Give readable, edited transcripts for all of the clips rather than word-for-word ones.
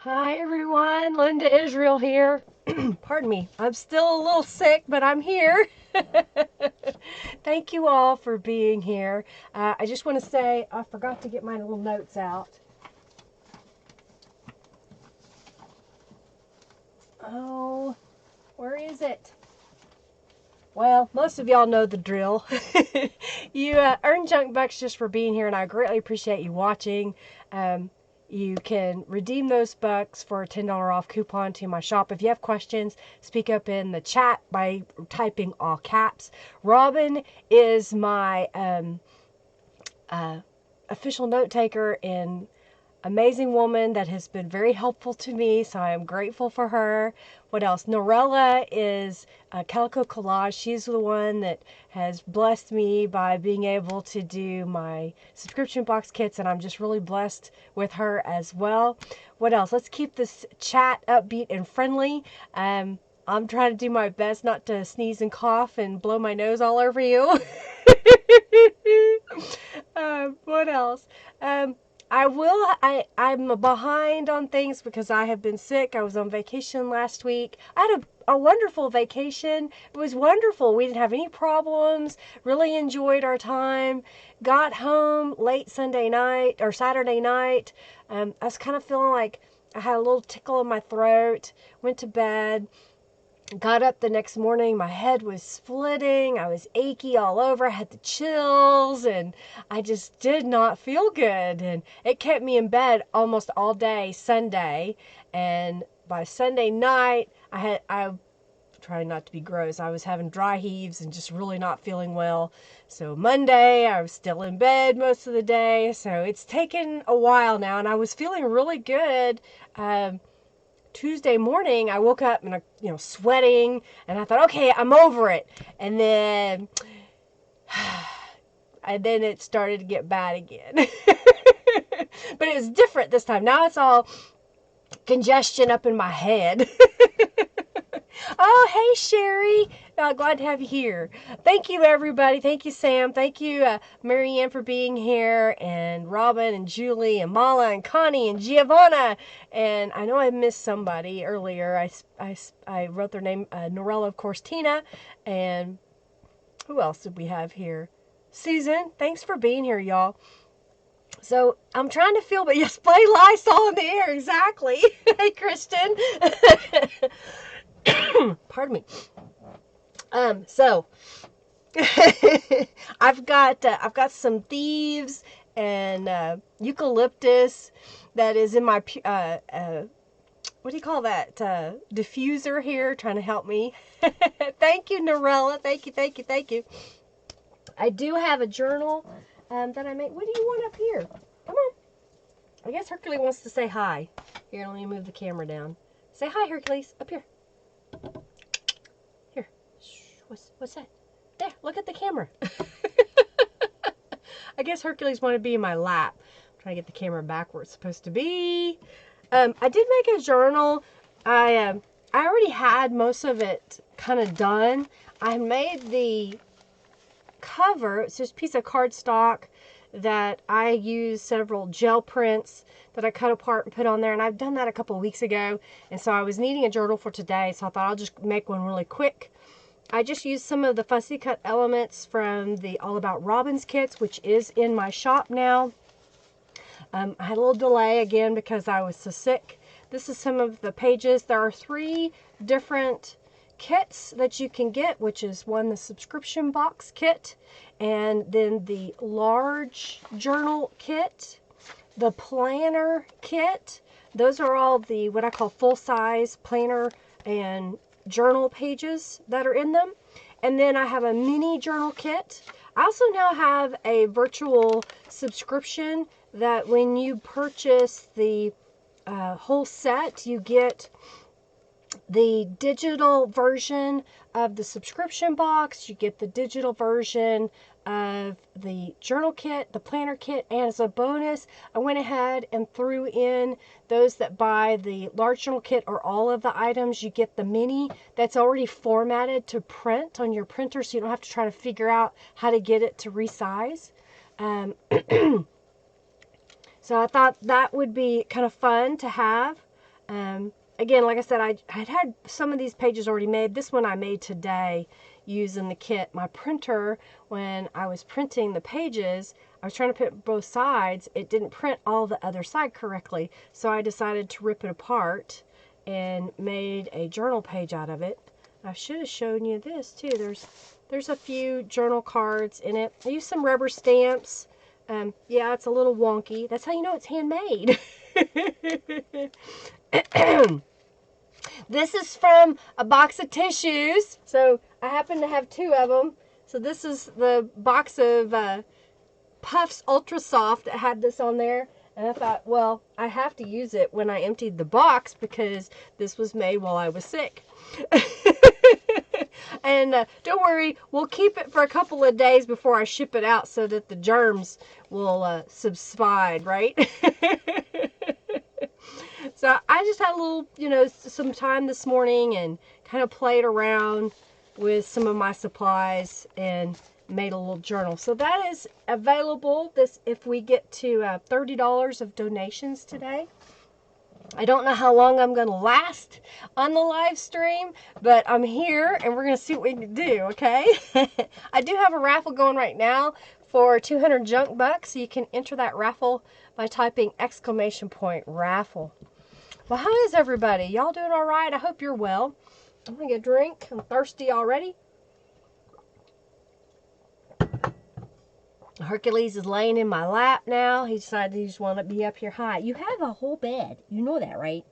Hi everyone, Linda Israel here. Pardon me, I'm still a little sick, but I'm here. Thank you all for being here. I just want to say I forgot to get my little notes out. Oh, where is it? Well, most of y'all know the drill. You earn junk bucks just for being here, and I greatly appreciate you watching. You can redeem those bucks for a $10 off coupon to my shop. If you have questions, speak up in the chat by typing all caps. Robin is my official note taker and amazing woman that has been very helpful to me, so I am grateful for her. What else? Norella is Calico Collage. She's the one that has blessed me by being able to do my subscription box kits, and I'm just really blessed with her as well. What else? Let's keep this chat upbeat and friendly. I'm trying to do my best not to sneeze and cough and blow my nose all over you. What else? I'm behind on things because I have been sick. I was on vacation last week. I had a wonderful vacation. It was wonderful. We didn't have any problems. Really enjoyed our time. Got home late Sunday night or Saturday night. I was kind of feeling like I had a little tickle in my throat. Went to bed. Got up the next morning, my head was splitting, I was achy all over, I had the chills, and I just did not feel good. And it kept me in bed almost all day Sunday. And by Sunday night, I trying not to be gross, I was having dry heaves and just really not feeling well. So Monday, I was still in bed most of the day. So it's taken a while now, and I was feeling really good. Tuesday morning, I woke up and sweating, and I thought, okay, I'm over it. And then it started to get bad again. But it was different this time. Now it's all congestion up in my head. Oh, hey, Sherry. Glad to have you here. Thank you, everybody. Thank you, Sam. Thank you, Marianne, for being here, and Robin, and Julie, and Mala, and Connie, and Giovanna. And I know I missed somebody earlier. I wrote their name, Norella, of course, Tina. And who else did we have here? Susan. Thanks for being here, y'all. So I'm trying to feel, but yes, play Lysol in the air. Exactly. Hey, Kristen. Pardon me. So I've got some thieves and eucalyptus that is in my what do you call that, diffuser here, trying to help me. Thank you, Norella. Thank you. I do have a journal that I made. What do you want up here? Come on. I guess Hercules wants to say hi. Here, let me move the camera down. Say hi, Hercules. Up here. Here. What's that? There, look at the camera. I guess Hercules wanted to be in my lap. I'm trying to get the camera back where it's supposed to be. I did make a journal. I already had most of it kind of done. I made the cover. It's just a piece of cardstock that I used several gel prints that I cut apart and put on there, and I've done that a couple of weeks ago, and so I was needing a journal for today, so I thought I'll just make one really quick. I just used some of the fussy cut elements from the All About Robin's kits, which is in my shop now. I had a little delay again because I was so sick. This is some of the pages. There are 3 different kits that you can get, which is one, the subscription box kit, and then the large journal kit, the planner kit. Those are all the what I call full-size planner and journal pages that are in them. And then I have a mini journal kit. I also now have a virtual subscription that when you purchase the whole set, you get the digital version of the subscription box. You get the digital version of the journal kit, the planner kit, and as a bonus, I went ahead and threw in those that buy the large journal kit or all of the items. You get the mini that's already formatted to print on your printer, so you don't have to try to figure out how to get it to resize. So I thought that would be kind of fun to have. Again, like I said, I had some of these pages already made. This one I made today using the kit. My printer, when I was printing the pages, I was trying to print both sides. It didn't print all the other side correctly, so I decided to rip it apart and made a journal page out of it. I should have shown you this too. There's a few journal cards in it. I used some rubber stamps. Yeah, it's a little wonky. That's how you know it's handmade. This is from a box of tissues. So I happen to have 2 of them. So this is the box of Puffs Ultra Soft that had this on there. And I thought, well, I have to use it when I emptied the box because this was made while I was sick. And don't worry, we'll keep it for a couple of days before I ship it out so that the germs will subside, right? So I just had a little, some time this morning and kind of played around with some of my supplies and made a little journal. So that is available if we get to $30 of donations today. I don't know how long I'm going to last on the live stream, but I'm here and we're going to see what we can do, okay? I do have a raffle going right now for 200 junk bucks, so you can enter that raffle by typing !raffle. Well, how is everybody? Y'all doing all right? I hope you're well. I'm going to get a drink. I'm thirsty already. Hercules is laying in my lap now. He decided he just wanted to be up here high. You have a whole bed. You know that, right?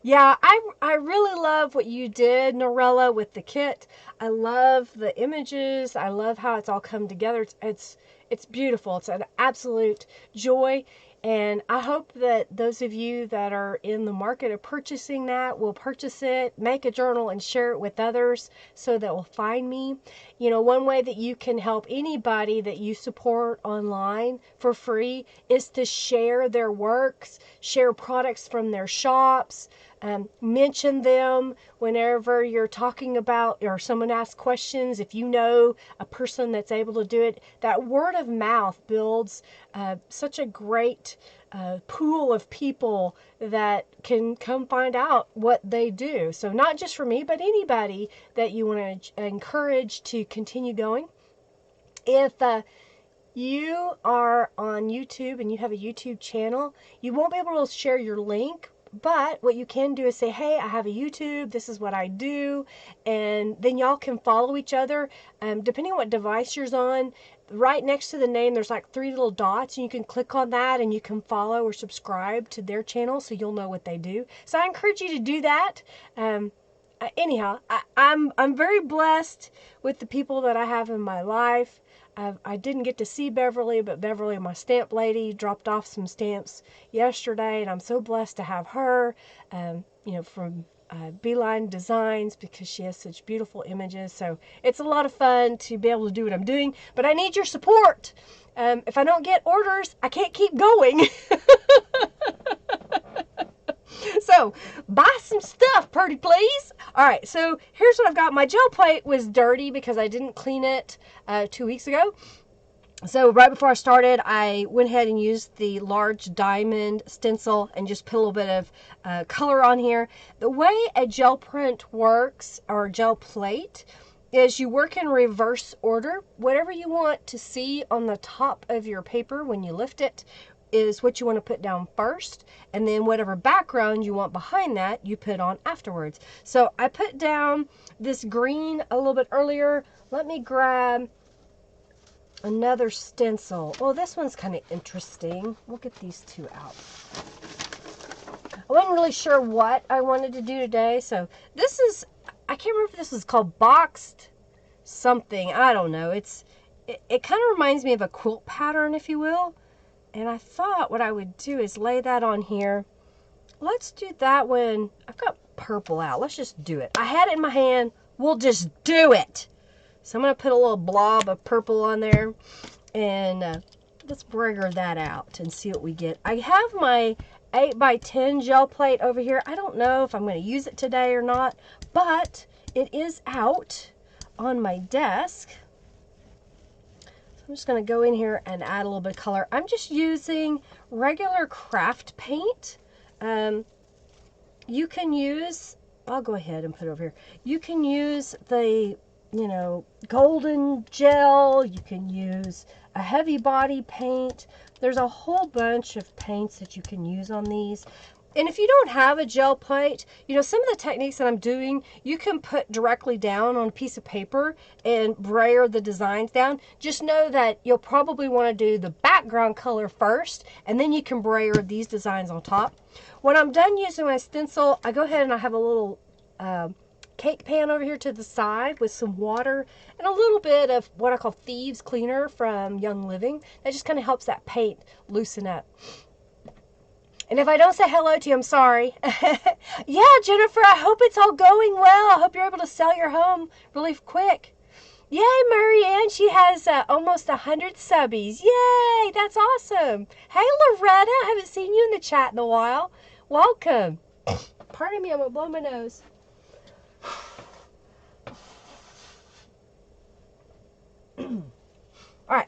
Yeah, I really love what you did, Norella, with the kit. I love the images. I love how it's all come together. It's beautiful. It's an absolute joy. And I hope that those of you that are in the market of purchasing that will purchase it, make a journal, and share it with others so that will find me. One way that you can help anybody that you support online for free is to share their works, share products from their shops, mention them whenever you're talking about or someone asks questions. If you know a person that's able to do it, that word of mouth builds such a great pool of people that can come find out what they do. So not just for me, but anybody that you want to encourage to continue going. If you are on YouTube and you have a YouTube channel, you won't be able to share your link. But what you can do is say, hey, I have a YouTube, this is what I do, and then y'all can follow each other. Depending on what device you're on, right next to the name, there's like 3 little dots, and you can click on that, and you can follow or subscribe to their channel so you'll know what they do. So I encourage you to do that. Anyhow, I'm very blessed with the people that I have in my life. I didn't get to see Beverly, but Beverly, my stamp lady, dropped off some stamps yesterday, and I'm so blessed to have her, from Beeline Designs, because she has such beautiful images. So it's a lot of fun to be able to do what I'm doing, but I need your support. If I don't get orders, I can't keep going. So buy some stuff, pretty please. All right, so here's what I've got. My gel plate was dirty because I didn't clean it 2 weeks ago. So right before I started, I went ahead and used the large diamond stencil and just put a little bit of color on here. The way a gel print works, or gel plate, is you work in reverse order. Whatever you want to see on the top of your paper when you lift it is what you want to put down first, and then whatever background you want behind that you put on afterwards. So I put down this green a little bit earlier. Let me grab another stencil. Oh, this one's kind of interesting. We'll get these 2 out. I wasn't really sure what I wanted to do today, so this is, I can't remember if this is called boxed something. I don't know. It kind of reminds me of a quilt pattern, if you will. And I thought what I would do is lay that on here let's do that one. I've got purple out. Let's just do it. I had it in my hand. We'll just do it. So I'm going to put a little blob of purple on there. And let's brayer that out and see what we get. I have my 8x10 gel plate over here. I don't know if I'm going to use it today or not, but it is out on my desk. So I'm just going to go in here and add a little bit of color. I'm just using regular craft paint. You can use, I'll go ahead and put it over here. You can use the, you know, golden gel. You can use a heavy body paint. There's a whole bunch of paints that you can use on these. And if you don't have a gel plate, you know, some of the techniques that I'm doing, you can put directly down on a piece of paper and brayer the designs down. Just know that you'll probably want to do the background color first, and then you can brayer these designs on top. When I'm done using my stencil, I go ahead and I have a little cake pan over here to the side with some water and a little bit of what I call thieves cleaner from Young Living. That just kind of helps that paint loosen up. And if I don't say hello to you, I'm sorry. Yeah, Jennifer, I hope it's all going well. I hope you're able to sell your home really quick. Yay, Marianne, she has almost 100 subbies. Yay, that's awesome. Hey, Loretta, I haven't seen you in the chat in a while. Welcome. Pardon me, I'm going to blow my nose. All right.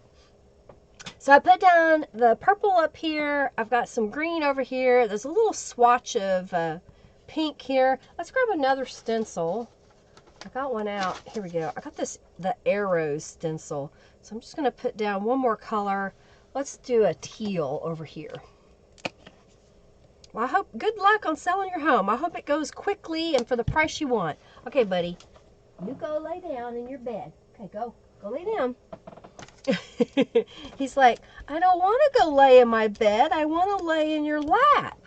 So I put down the purple up here. I've got some green over here. There's a little swatch of pink here. Let's grab another stencil. I got one out. Here we go. I got the arrow stencil. So I'm just going to put down one more color. Let's do a teal over here. Well, I hope good luck on selling your home. I hope it goes quickly and for the price you want. Okay, buddy. You go lay down in your bed. Okay, go lay down. He's like, I don't want to go lay in my bed. I want to lay in your lap.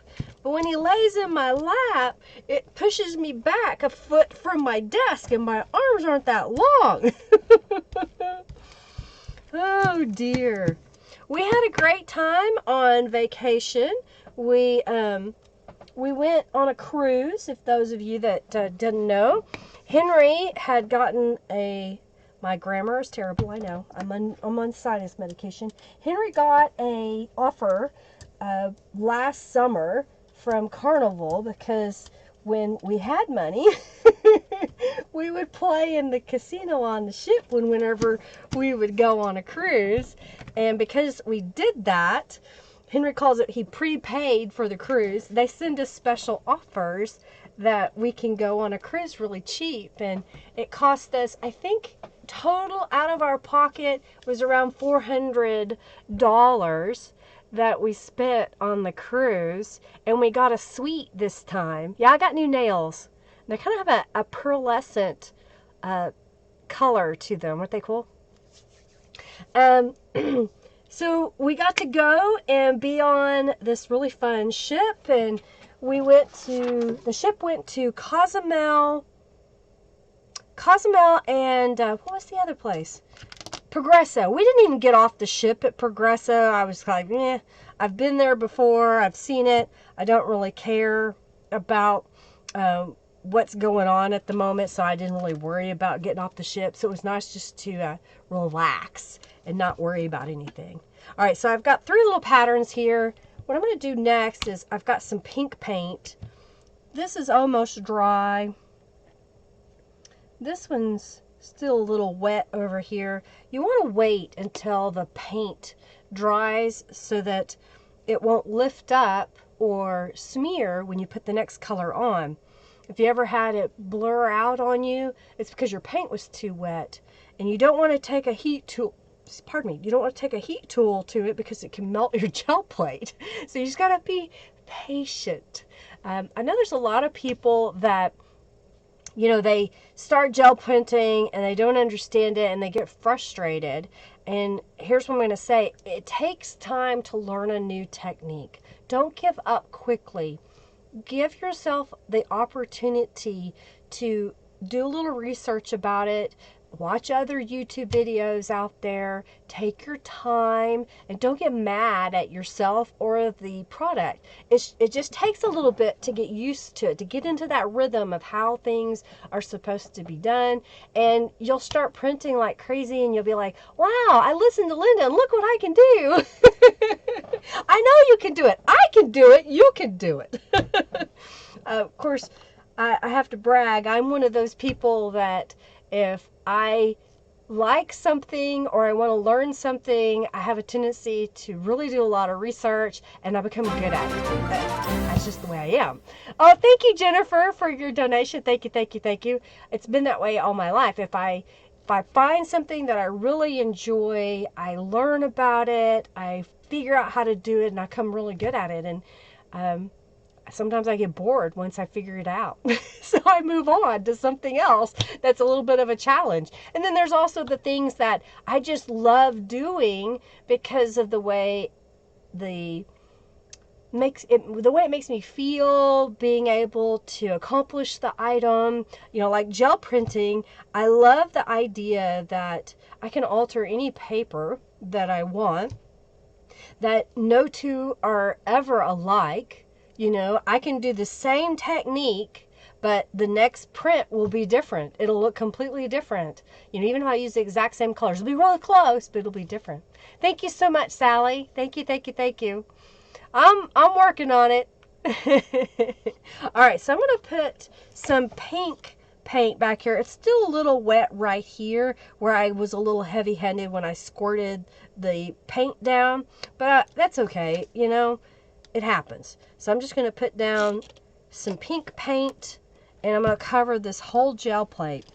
But when he lays in my lap, it pushes me back a foot from my desk and my arms aren't that long. Oh dear. We had a great time on vacation. We went on a cruise, if those of you that didn't know. Henry had gotten my grammar is terrible, I know. I'm on sinus medication. Henry got a offer last summer from Carnival because when we had money, we would play in the casino on the ship whenever we would go on a cruise. And because we did that, Henry calls it, he prepaid for the cruise. They send us special offers that we can go on a cruise really cheap. And it cost us, I think, total out of our pocket was around $400 that we spent on the cruise, and we got a suite this time. Yeah, I got new nails. They kind of have a pearlescent color to them. Aren't they cool? So we got to go and be on this really fun ship, and the ship went to Cozumel and what was the other place? Progresso. We didn't even get off the ship at Progresso. I was like, I've been there before. I've seen it. I don't really care about what's going on at the moment, so I didn't really worry about getting off the ship. So it was nice just to relax and not worry about anything. All right, so I've got 3 little patterns here. What I'm going to do next is I've got some pink paint. This is almost dry. This one's still a little wet over here. You want to wait until the paint dries so that it won't lift up or smear when you put the next color on. If you ever had it blur out on you, it's because your paint was too wet. And you don't want to take a heat tool, you don't want to take a heat tool to it because it can melt your gel plate. So you just got to be patient. I know there's a lot of people that, you know, they start gel printing and they don't understand it and they get frustrated. And here's what I'm going to say. It takes time to learn a new technique. Don't give up quickly. Give yourself the opportunity to do a little research about it, watch other YouTube videos out there, take your time, and don't get mad at yourself or the product. It just takes a little bit to get used to it, to get into that rhythm of how things are supposed to be done. And you'll start printing like crazy, and you'll be like, wow, I listened to Linda, and look what I can do. I know you can do it. I can do it. You can do it. Of course, I have to brag. I'm one of those people that if I like something or I want to learn something, I have a tendency to really do a lot of research, and I become good at it. That's just the way I am. Oh, thank you, Jennifer, for your donation. Thank you, thank you, thank you. It's been that way all my life. If I find something that I really enjoy, I learn about it, I figure out how to do it, and I come really good at it. And sometimes I get bored once I figure it out. So I move on to something else that's a little bit of a challenge. And then there's also the things that I just love doing because of the way it makes me feel, being able to accomplish the item. You know, like gel printing, I love the idea that I can alter any paper that I want, that no two are ever alike. You know, I can do the same technique, but the next print will be different. It'll look completely different. You know, even if I use the exact same colors, it'll be really close, but it'll be different. Thank you so much, Sally. Thank you, thank you, thank you. I'm working on it. All right, so I'm going to put some pink paint back here. It's still a little wet right here where I was a little heavy-handed when I squirted the paint down, but that's okay, you know. It happens. So I'm just going to put down some pink paint, and I'm going to cover this whole gel plate.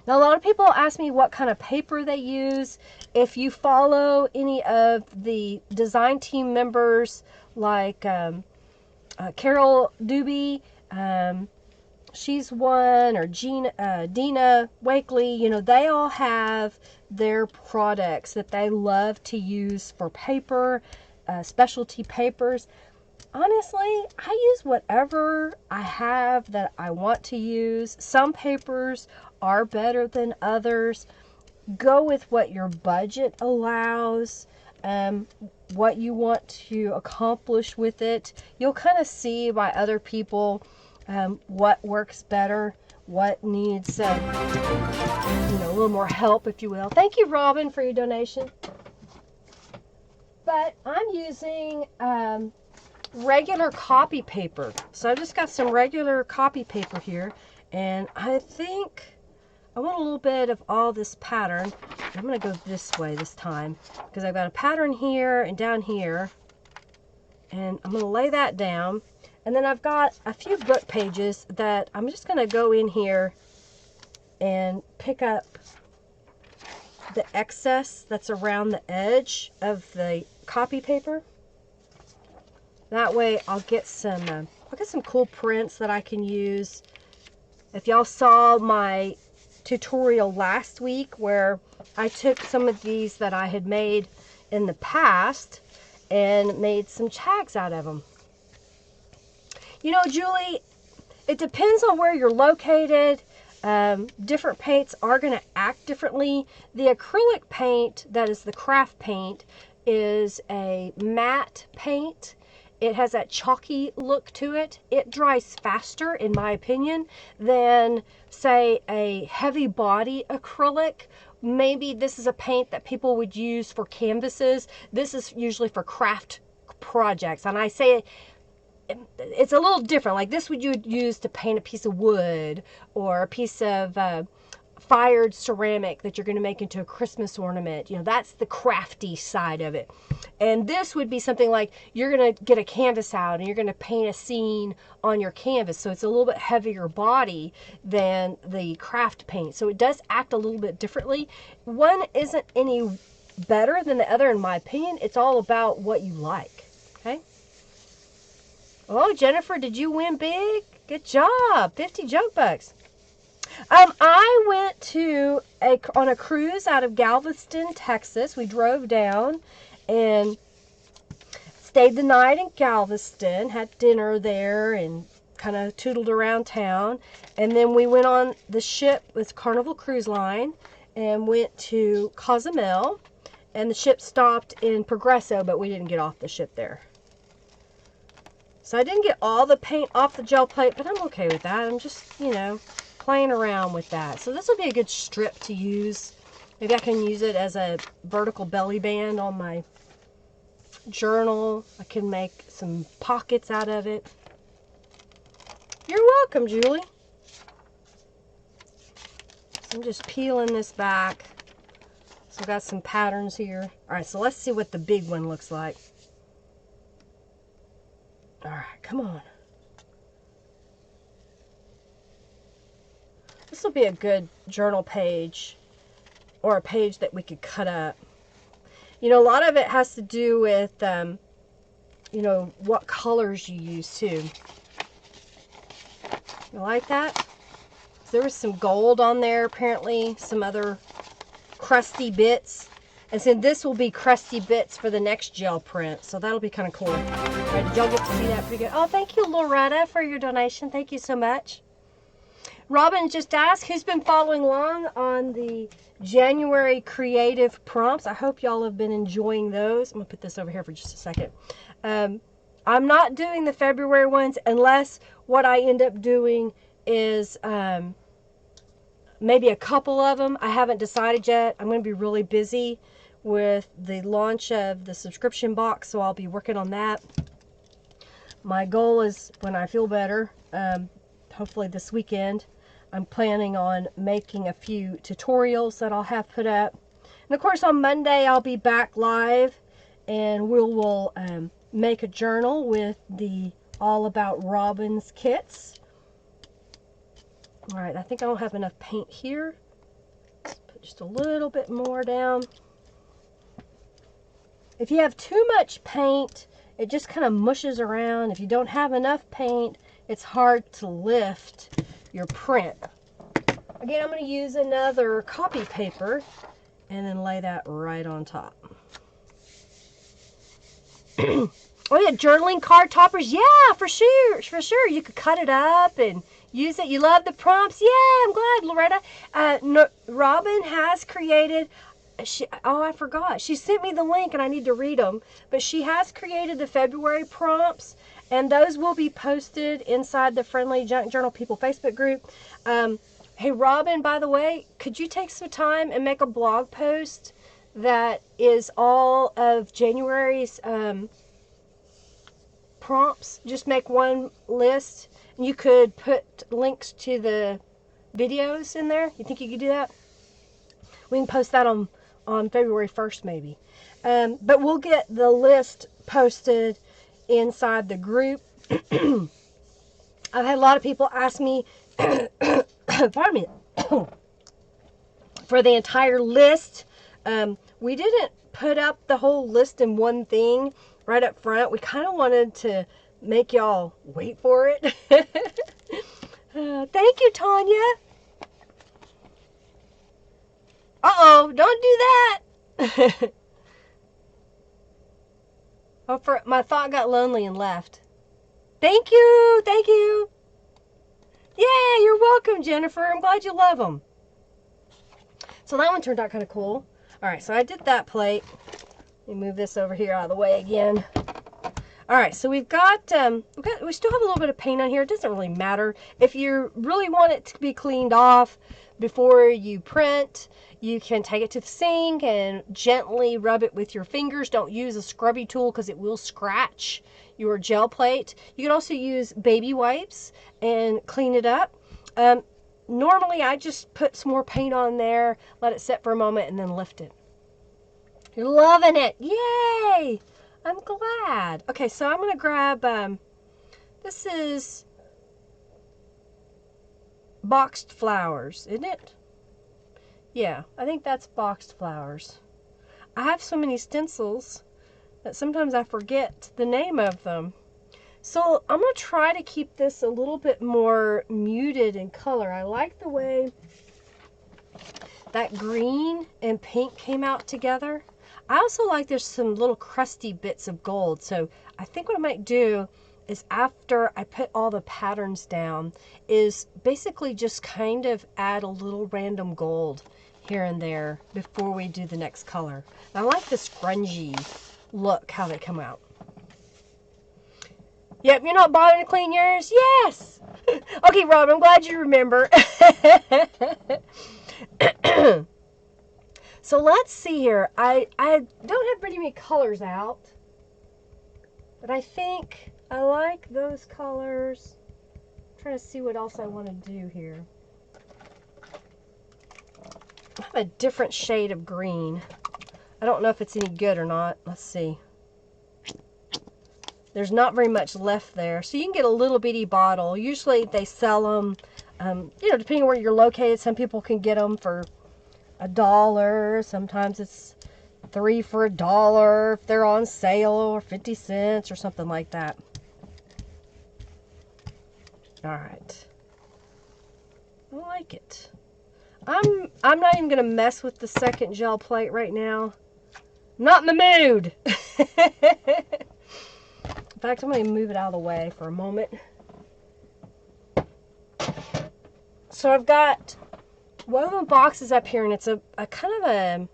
Now, a lot of people ask me what kind of paper they use. If you follow any of the design team members like Carol Doobie, she's one, or Dina Wakely, you know, they all have their products that they love to use for paper, specialty papers. Honestly, I use whatever I have that I want to use. Some papers are better than others. Go with what your budget allows, what you want to accomplish with it. You'll kind of see by other people what works better, what needs you know, a little more help, if you will. Thank you, Robin, for your donation. But I'm using regular copy paper. So I've just got some regular copy paper here, and I think I want a little bit of all this pattern. I'm going to go this way this time because I've got a pattern here and down here, and I'm going to lay that down. And then I've got a few book pages that I'm just going to go in here and pick up the excess that's around the edge of the copy paper. That way I'll get some cool prints that I can use. If y'all saw my tutorial last week where I took some of these that I had made in the past and made some tags out of them. You know, Julie, it depends on where you're located. Different paints are going to act differently. The acrylic paint, that is the craft paint, is a matte paint. It has that chalky look to it. It dries faster, in my opinion, than, say, a heavy body acrylic. Maybe this is a paint that people would use for canvases. This is usually for craft projects. And I say it's a little different. Like this you would use to paint a piece of wood or a piece of fired ceramic that you're going to make into a Christmas ornament. You know, that's the crafty side of it. And this would be something like you're going to get a canvas out and you're going to paint a scene on your canvas. So it's a little bit heavier body than the craft paint. So it does act a little bit differently. One isn't any better than the other, in my opinion. It's all about what you like. Okay. Oh, Jennifer, did you win big? Good job. 50 joke bucks. I went on a cruise out of Galveston, Texas. We drove down and stayed the night in Galveston, had dinner there, and kind of tootled around town. And then we went on the ship with Carnival Cruise Line and went to Cozumel. And the ship stopped in Progreso, but we didn't get off the ship there. So I didn't get all the paint off the gel plate, but I'm okay with that. I'm just, you know, playing around with that. So this will be a good strip to use. Maybe I can use it as a vertical belly band on my journal. I can make some pockets out of it. You're welcome, Julie. So I'm just peeling this back. So I've got some patterns here. All right, so let's see what the big one looks like. All right, come on. This will be a good journal page, or a page that we could cut up. You know, a lot of it has to do with, you know, what colors you use too. You like that? So there was some gold on there, apparently, some other crusty bits. And so this will be crusty bits for the next gel print. So that'll be kind of cool. Right, did y'all get to see that pretty good? Oh, thank you, Loretta, for your donation. Thank you so much. Robin just asked who's been following along on the January creative prompts. I hope y'all have been enjoying those. I'm going to put this over here for just a second. I'm not doing the February ones unless what I end up doing is maybe a couple of them. I haven't decided yet. I'm going to be really busy with the launch of the subscription box, so I'll be working on that. My goal is, when I feel better, hopefully this weekend, I'm planning on making a few tutorials that I'll have put up. And of course on Monday I'll be back live, and we'll make a journal with the All About Robins kits. Alright, I think I don't have enough paint here. Let's put just a little bit more down. If you have too much paint, it just kind of mushes around. If you don't have enough paint, it's hard to lift your print. Again, I'm going to use another copy paper and then lay that right on top. Oh yeah, journaling card toppers. Yeah, for sure, for sure. You could cut it up and use it. You love the prompts. Yeah, I'm glad, Loretta. No, Robin has created. Oh, I forgot. She sent me the link and I need to read them. But she has created the February prompts, and those will be posted inside the Friendly Junk Journal People Facebook group. Hey, Robin, by the way, could you take some time and make a blog post that is all of January's prompts? Just make one list, and you could put links to the videos in there. You think you could do that? We can post that on February 1st maybe. But we'll get the list posted inside the group. I've had a lot of people ask me pardon me, for the entire list. We didn't put up the whole list in one thing right up front. We kind of wanted to make y'all wait for it. Thank you, Tanya. Uh-oh, don't do that. Oh, my thought got lonely and left. Thank you, thank you. Yeah, you're welcome, Jennifer. I'm glad you love them. So that one turned out kind of cool. All right, so I did that plate. Let me move this over here out of the way again. All right, so we still have a little bit of paint on here. It doesn't really matter. If you really want it to be cleaned off before you print, you can take it to the sink and gently rub it with your fingers. Don't use a scrubby tool because it will scratch your gel plate. You can also use baby wipes and clean it up. Normally I just put some more paint on there, let it set for a moment, and then lift it. You're loving it. Yay! I'm glad. Okay, so I'm going to grab, this is boxed flowers, isn't it? Yeah, I think that's boxed flowers. I have so many stencils that sometimes I forget the name of them. So I'm going to try to keep this a little bit more muted in color. I like the way that green and pink came out together. I also like there's some little crusty bits of gold. So I think what I might do is after I put all the patterns down is basically just kind of add a little random gold here and there before we do the next color. And I like this grungy look, how they come out. Yep, you're not bothering to clean yours? Yes! Okay, Rob, I'm glad you remember. So let's see here. I don't have pretty many colors out, but I think I like those colors. I'm trying to see what else I want to do here. I have a different shade of green. I don't know if it's any good or not. Let's see. There's not very much left there. So you can get a little bitty bottle. Usually they sell them, you know, depending on where you're located. Some people can get them for $1. Sometimes it's 3 for $1 if they're on sale, or 50 cents or something like that. All right. I like it. I'm not even gonna mess with the second gel plate right now. Not in the mood. In fact, I'm going to move it out of the way for a moment. So I've got one of the boxes up here, and it's a kind of a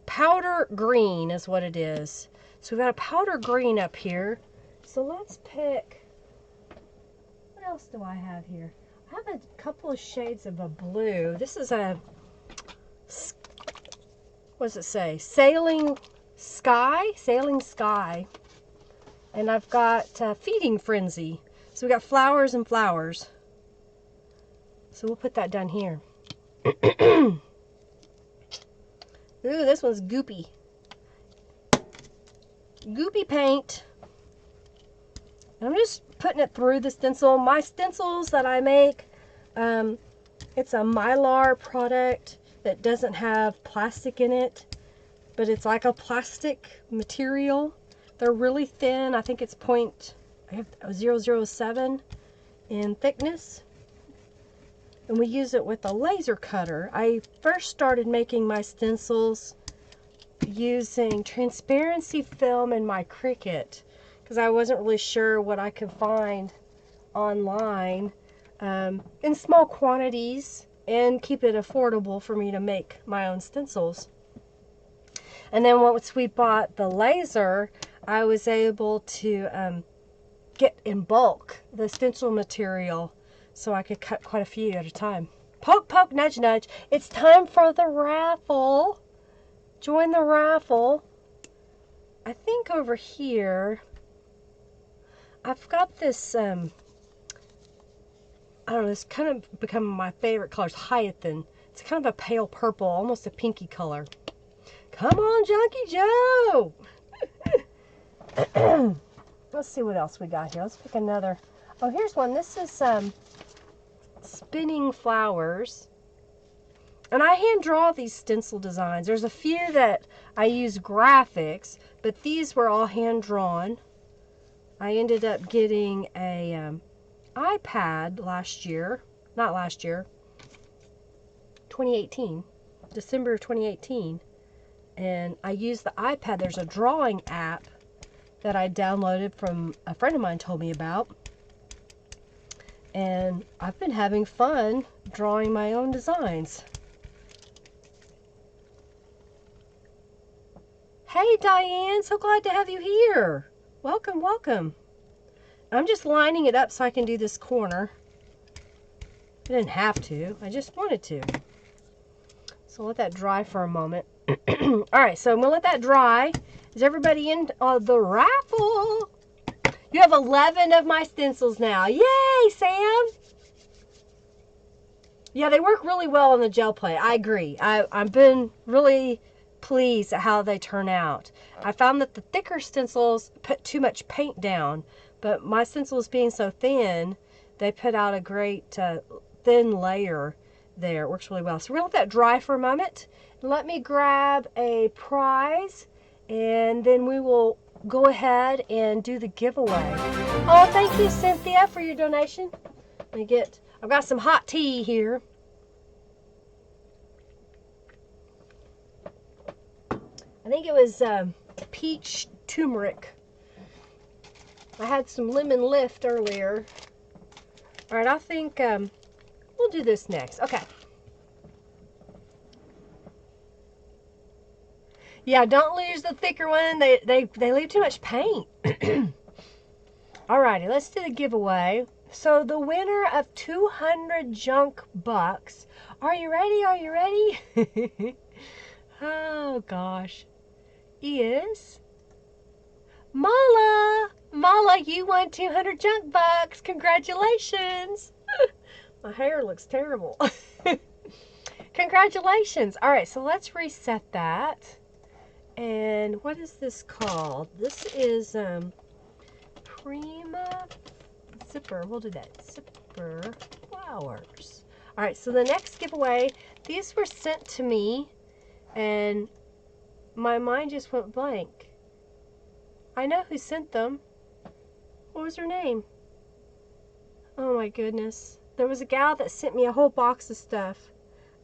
powder green is what it is. So we've got a powder green up here. So let's pick, what else do I have here? I have a couple of shades of a blue. This is a, what does it say? Sailing Sky? Sailing Sky. And I've got Feeding Frenzy. So we got flowers and flowers. So we'll put that down here. Ooh, this one's goopy. Goopy paint. And I'm just putting it through the stencil. My stencils that I make, it's a Mylar product that doesn't have plastic in it, but it's like a plastic material. They're really thin. I think it's 0.007 in thickness. And we use it with a laser cutter. I first started making my stencils using transparency film in my Cricut because I wasn't really sure what I could find online in small quantities and keep it affordable for me to make my own stencils. And then once we bought the laser, I was able to get in bulk the stencil material so I could cut quite a few at a time. Poke, poke, nudge, nudge. It's time for the raffle. Join the raffle. I think over here, I've got this, I don't know, it's kind of become my favorite color. It's hyacinth. It's kind of a pale purple, almost a pinky color. Come on, Junkie Joe! Let's see what else we got here. Let's pick another. Oh, here's one. This is Spinning Flowers. And I hand draw these stencil designs. There's a few that I use graphics, but these were all hand drawn. I ended up getting a iPad last year. Not last year. 2018. December of 2018. And I used the iPad. There's a drawing app that I downloaded from a friend of mine told me about. And I've been having fun drawing my own designs. Hey Diane, so glad to have you here. Welcome, welcome. I'm just lining it up so I can do this corner. I didn't have to, I just wanted to. So let that dry for a moment. Alright, so I'm going to let that dry. Is everybody in the raffle? You have 11 of my stencils now. Yay, Sam! Yeah, they work really well on the gel plate. I agree. I've been really pleased at how they turn out. I found that the thicker stencils put too much paint down, but my stencils being so thin, they put out a great thin layer there. It works really well. So we're going to let that dry for a moment. Let me grab a prize, and then we will go ahead and do the giveaway. Oh, thank you, Cynthia, for your donation. Let me get, I've got some hot tea here. I think it was peach turmeric. I had some lemon lift earlier. All right, I think we'll do this next. Okay. Yeah, don't lose the thicker one. They leave too much paint. Alrighty, let's do the giveaway. So the winner of 200 junk bucks. Are you ready? Are you ready? Oh gosh. Is Mala. Mala, you won 200 junk bucks. Congratulations. My hair looks terrible. Congratulations. All right, so let's reset that. And what is this called? This is Prima Zipper. We'll do that. Zipper flowers. All right, so the next giveaway, these were sent to me and my mind just went blank. I know who sent them. What was her name? Oh my goodness. There was a gal that sent me a whole box of stuff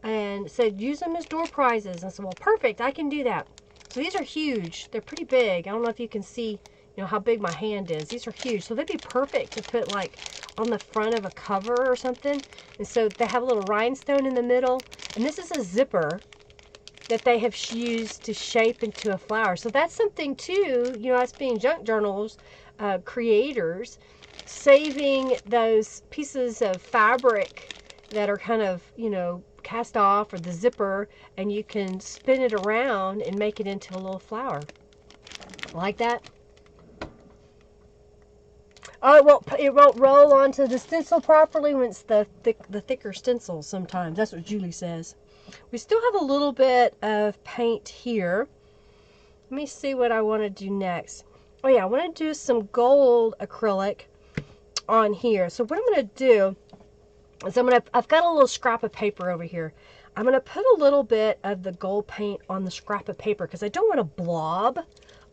and said use them as door prizes. And I said, well, perfect, I can do that. So these are huge. They're pretty big. I don't know if you can see, you know, how big my hand is. These are huge. So they'd be perfect to put like on the front of a cover or something. And so they have a little rhinestone in the middle. And this is a zipper that they have used to shape into a flower. So that's something too, you know, us being junk journals creators, saving those pieces of fabric that are kind of, you know, cast off, or the zipper, and you can spin it around and make it into a little flower. Like that. Oh, it won't roll onto the stencil properly when it's the thicker stencil sometimes. That's what Julie says. We still have a little bit of paint here. Let me see what I want to do next. Oh yeah, I want to do some gold acrylic on here. So what I'm going to do is I've got a little scrap of paper over here. I'm going to put a little bit of the gold paint on the scrap of paper because I don't want a blob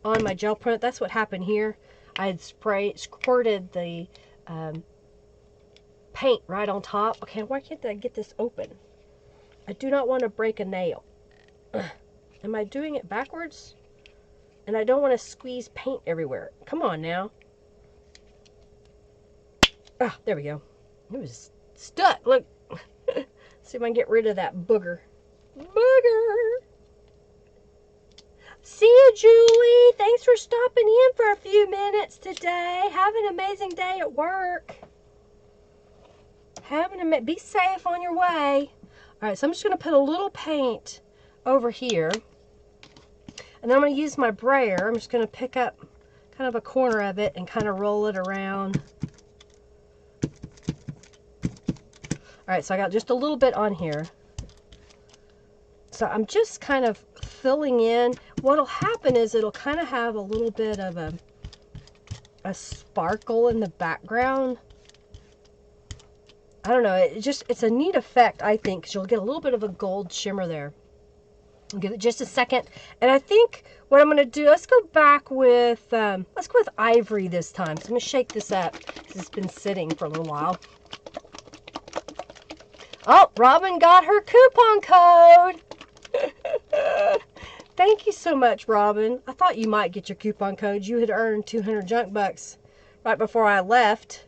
on my gel print. That's what happened here. I had squirted the paint right on top. Okay, why can't I get this open? I do not want to break a nail. Am I doing it backwards? And I don't want to squeeze paint everywhere. Come on now. Ah, there we go. It was stuck. Look. See if I can get rid of that booger. Booger! See you, Julie. Thanks for stopping in for a few minutes today. Have an amazing day at work. Be safe on your way. All right, so I'm just going to put a little paint over here. And then I'm going to use my brayer. I'm just going to pick up kind of a corner of it and kind of roll it around. All right, so I got just a little bit on here. So I'm just kind of filling in. What'll happen is it'll kind of have a little bit of a sparkle in the background. I don't know, it's a neat effect, I think, because you'll get a little bit of a gold shimmer there. I'll give it just a second. And I think what I'm going to do, let's go with ivory this time. So I'm going to shake this up because it's been sitting for a little while. Oh, Robin got her coupon code. Thank you so much, Robin. I thought you might get your coupon code. You had earned 200 junk bucks right before I left.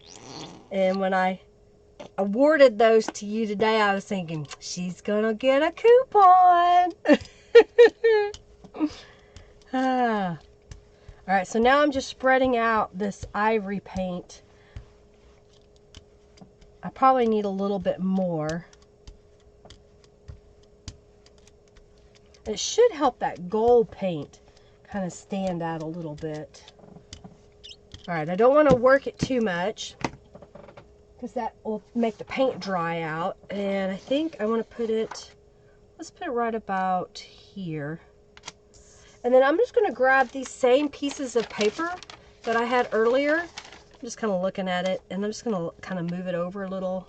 And when I awarded those to you today, I was thinking, she's gonna get a coupon. All right, so now I'm just spreading out this ivory paint. I probably need a little bit more. It should help that gold paint kind of stand out a little bit. All right, I don't want to work it too much because that will make the paint dry out. And I think I want to put it, let's put it right about here. And then I'm just going to grab these same pieces of paper that I had earlier. I'm just kind of looking at it, and I'm just going to kind of move it over a little.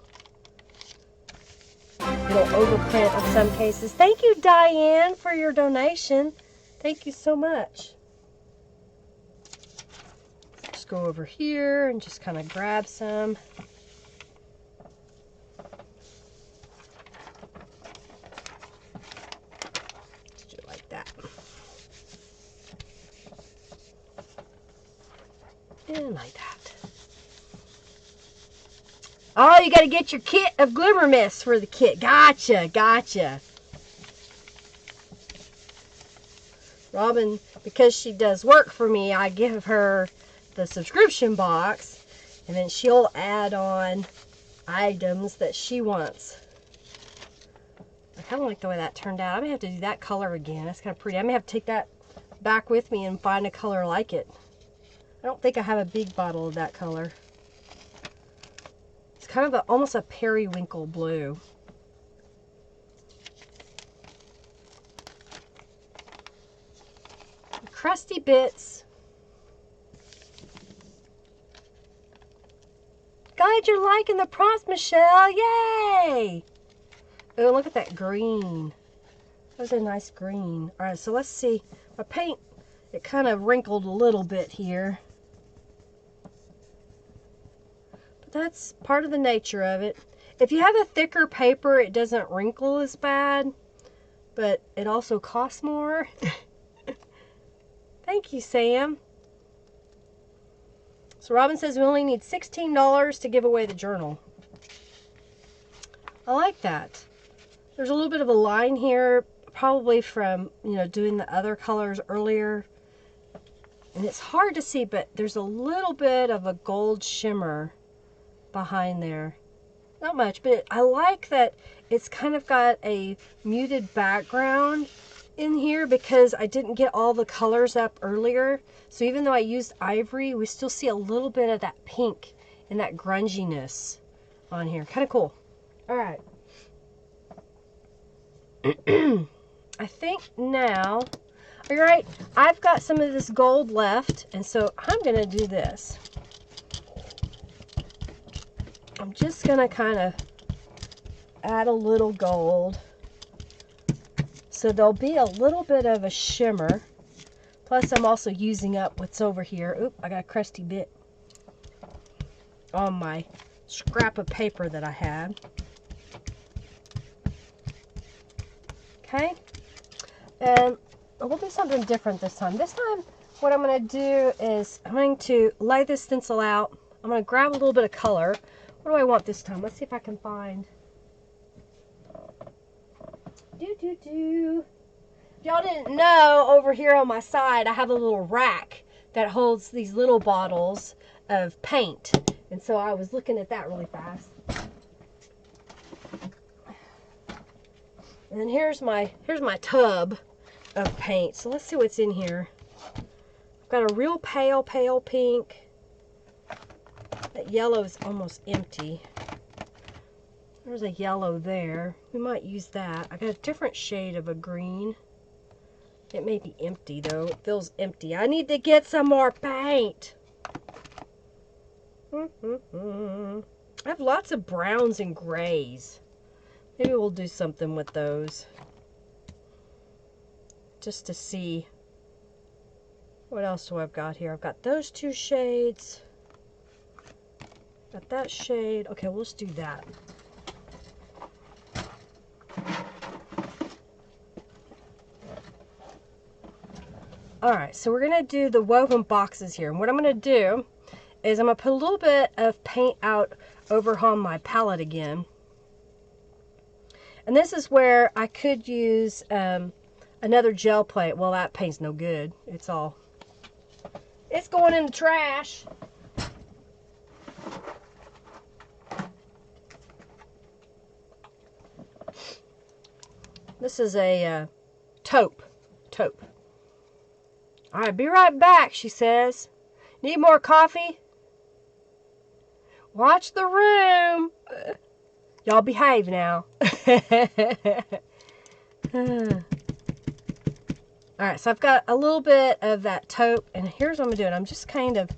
It'll overprint in some cases. Thank you, Diane, for your donation. Thank you so much. Just go over here and just kind of grab some. Just do it like that. And like that. Oh, you got to get your kit of Glimmer Mist for the kit. Gotcha, gotcha. Robin, because she does work for me, I give her the subscription box, and then she'll add on items that she wants. I kind of like the way that turned out. I may have to do that color again. That's kind of pretty. I may have to take that back with me and find a color like it. I don't think I have a big bottle of that color. It's kind of almost a periwinkle blue. Crusty bits. Glad you're liking the prompts, Michelle. Yay! Oh, look at that green. That was a nice green. All right, so let's see. My paint, it kind of wrinkled a little bit here. But that's part of the nature of it. If you have a thicker paper, it doesn't wrinkle as bad, but it also costs more. Thank you, Sam. So Robin says we only need $16 to give away the journal. I like that. There's a little bit of a line here, probably from, doing the other colors earlier. And it's hard to see, but there's a little bit of a gold shimmer behind there. Not much, but I like that it's kind of got a muted background in here because I didn't get all the colors up earlier. So even though I used ivory, we still see a little bit of that pink and that grunginess on here. Kind of cool. All right. I think now, all right, I've got some of this gold left, and so I'm going to do this. I'm just going to kind of add a little gold. So there'll be a little bit of a shimmer. Plus I'm also using up what's over here. Oop, I got a crusty bit on my scrap of paper that I had. Okay. And we'll do something different this time. This time what I'm going to do is I'm going to lay this stencil out. I'm going to grab a little bit of color. What do I want this time? Let's see if I can find... Y'all didn't know, over here on my side I have a little rack that holds these little bottles of paint, and so I was looking at that really fast. And then here's my tub of paint. So let's see what's in here. I've got a real pale pink. That yellow is almost empty. There's a yellow there. We might use that. I got a different shade of a green. It may be empty though. It feels empty. I need to get some more paint. I have lots of browns and grays. Maybe we'll do something with those. Just to see. What else do I've got here? I've got those two shades. Got that shade. Okay, well, let's do that. Alright, so we're going to do the woven boxes here. And what I'm going to do is I'm going to put a little bit of paint out over on my palette again. And this is where I could use another gel plate. Well, that paint's no good. It's going in the trash. This is a taupe. Alright, be right back, she says. Need more coffee? Watch the room. Y'all behave now. Alright, so I've got a little bit of that taupe, and here's what I'm doing. I'm just kind of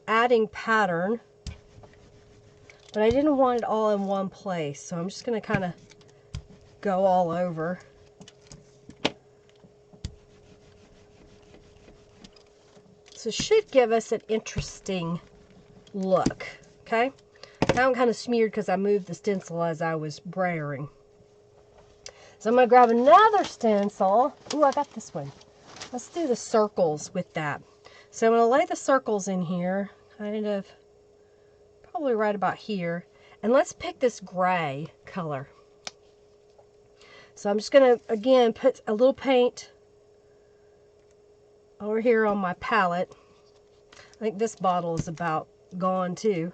adding pattern, but I didn't want it all in one place, so I'm just going to kind of go all over. So it should give us an interesting look, okay? Now I'm kind of smeared because I moved the stencil as I was brayering. So I'm going to grab another stencil. Ooh, I got this one. Let's do the circles with that. So I'm going to lay the circles in here, kind of, probably right about here. And let's pick this gray color. So I'm just going to, again, put a little paint over here on my palette. I think this bottle is about gone too.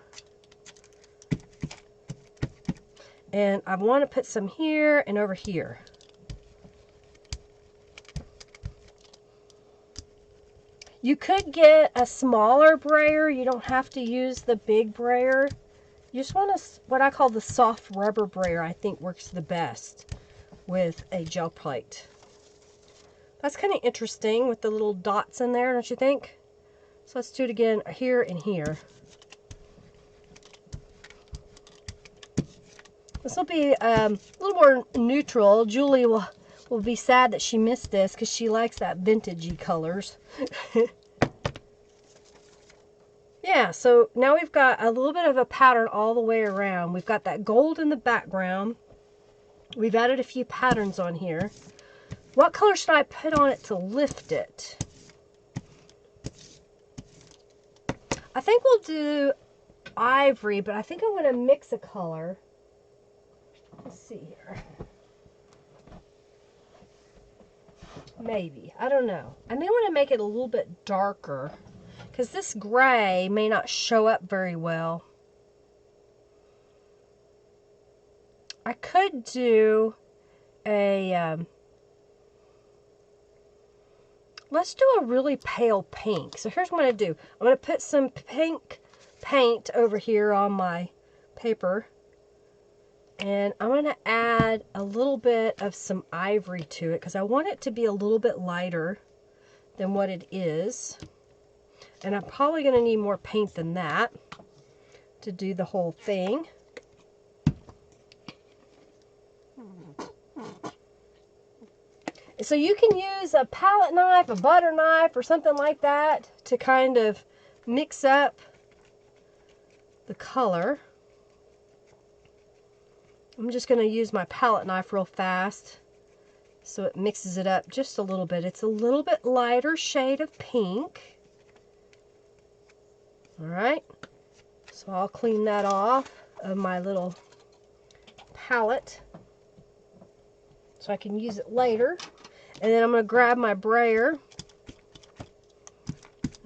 And I want to put some here and over here. You could get a smaller brayer. You don't have to use the big brayer. You just want what I call the soft rubber brayer. I think works the best with a gel plate. That's kind of interesting with the little dots in there, don't you think? So let's do it again here and here. This will be a little more neutral. Julie will be sad that she missed this because she likes that vintagey colors. Yeah, so now we've got a little bit of a pattern all the way around. We've got that gold in the background. We've added a few patterns on here. What color should I put on it to lift it? I think we'll do ivory, but I think I want to mix a color. Let's see here. Maybe. I don't know. I may want to make it a little bit darker because this gray may not show up very well. I could do a... let's do a really pale pink. So here's what I'm going to do. I'm going to put some pink paint over here on my paper. And I'm going to add a little bit of some ivory to it because I want it to be a little bit lighter than what it is. And I'm probably going to need more paint than that to do the whole thing. So you can use a palette knife, a butter knife, or something like that to kind of mix up the color. I'm just going to use my palette knife real fast so it mixes it up just a little bit. It's a little bit lighter shade of pink. Alright, so I'll clean that off of my little palette so I can use it later. And then I'm going to grab my brayer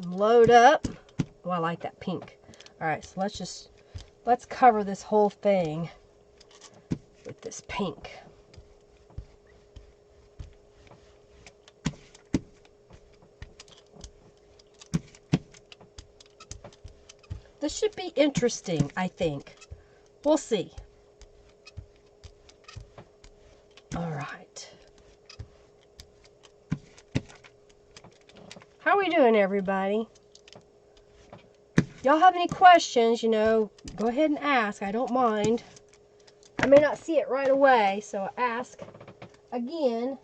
and load up. Oh, I like that pink. Alright, so let's cover this whole thing with this pink. This should be interesting, I think. We'll see. All right. How are we doing, everybody? Y'all have any questions, you know, go ahead and ask. I don't mind. I may not see it right away, so ask again. All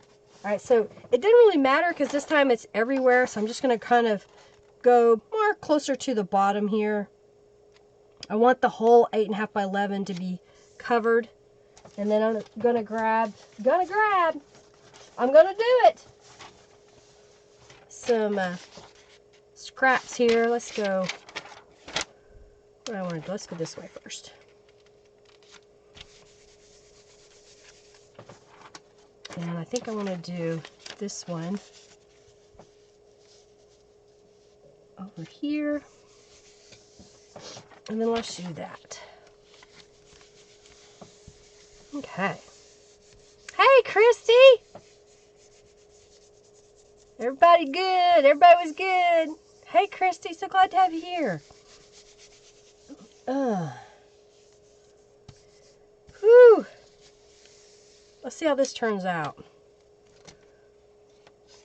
right, so it didn't really matter because this time it's everywhere, so I'm just going to kind of go more closer to the bottom here. I want the whole 8.5 by 11 to be covered. And then I'm going to grab, I'm going to do it. Some scraps here. Let's go. What do I want to do? Let's go this way first. And I think I want to do this one over here. And then let's do that. Okay. Hey, Christy! Everybody good. Everybody was good. Hey, Christy. So glad to have you here. Whew. Let's see how this turns out.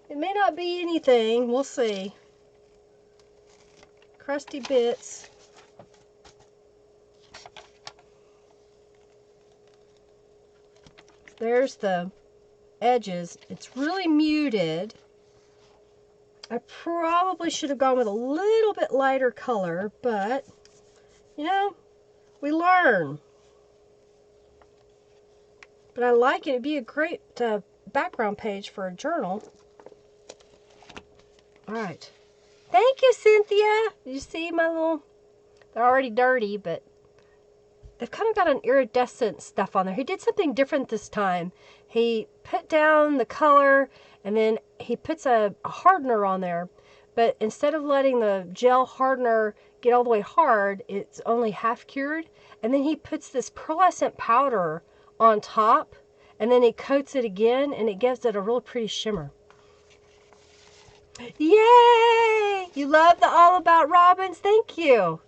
It may not be anything. We'll see. Crusty bits. There's the edges. It's really muted. I probably should have gone with a little bit lighter color, but, you know, we learn. But I like it. It'd be a great background page for a journal. All right. Thank you, Cynthia. Did you see my little... They're already dirty, but they've kind of got an iridescent stuff on there. He did something different this time. He put down the color and then he puts a hardener on there. But instead of letting the gel hardener get all the way hard, it's only half cured. And then he puts this pearlescent powder on top and then he coats it again and it gives it a real pretty shimmer. Yay! You love the All About Robins? Thank you.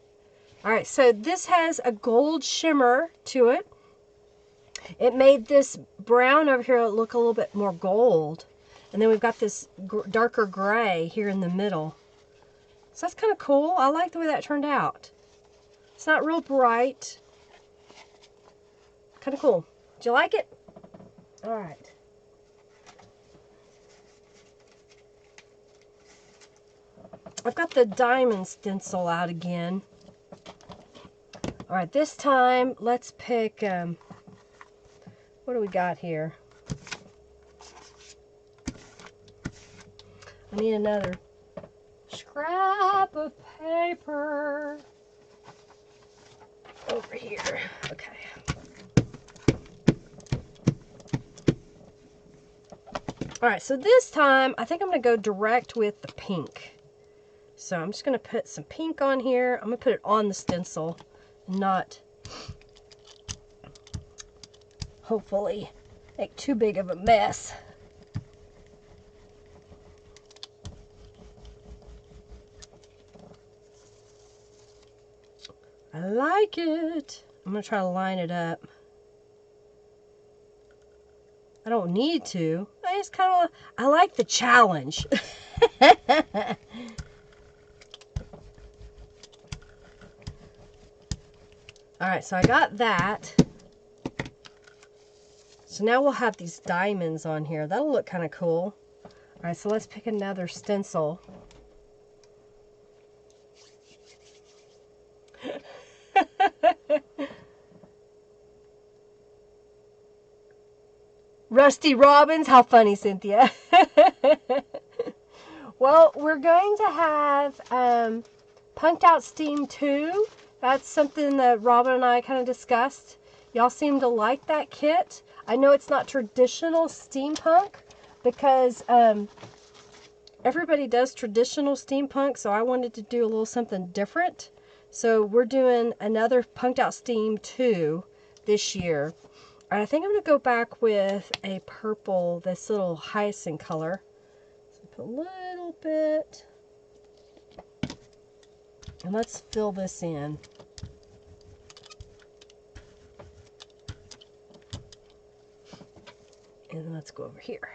All right, so this has a gold shimmer to it. It made this brown over here look a little bit more gold. And then we've got this darker gray here in the middle. So that's kind of cool. I like the way that turned out. It's not real bright. Kind of cool. Did you like it? All right. I've got the diamond stencil out again. All right, this time let's pick, what do we got here? I need another scrap of paper over here. Okay. All right, so this time I think I'm going to go direct with the pink. So I'm just going to put some pink on here. I'm going to put it on the stencil, not hopefully make too big of a mess. I like it. I'm going to try to line it up. I don't need to. I just kind of, I like the challenge. All right, so I got that. So now we'll have these diamonds on here. That'll look kind of cool. All right, so let's pick another stencil. Rusty Robins, how funny, Cynthia. Well, we're going to have Punked Out Steam 2. That's something that Robin and I kind of discussed. Y'all seem to like that kit. I know it's not traditional steampunk because everybody does traditional steampunk, so I wanted to do a little something different. So we're doing another Punked Out Steam 2 this year. I think I'm going to go back with a purple, this little hyacinth color. So put a little bit. And let's fill this in. And then let's go over here.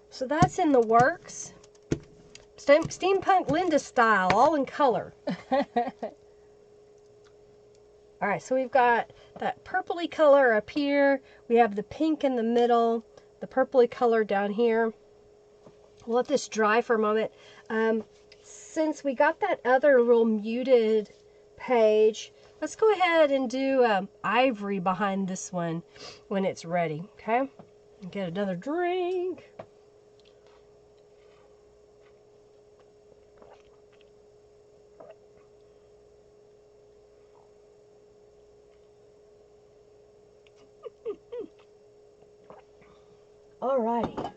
So that's in the works. Steampunk Linda style, all in color. All right, so we've got that purpley color up here. We have the pink in the middle, the purpley color down here. We'll let this dry for a moment. Since we got that other real muted page, let's go ahead and do ivory behind this one when it's ready, okay? Get another drink. Alrighty.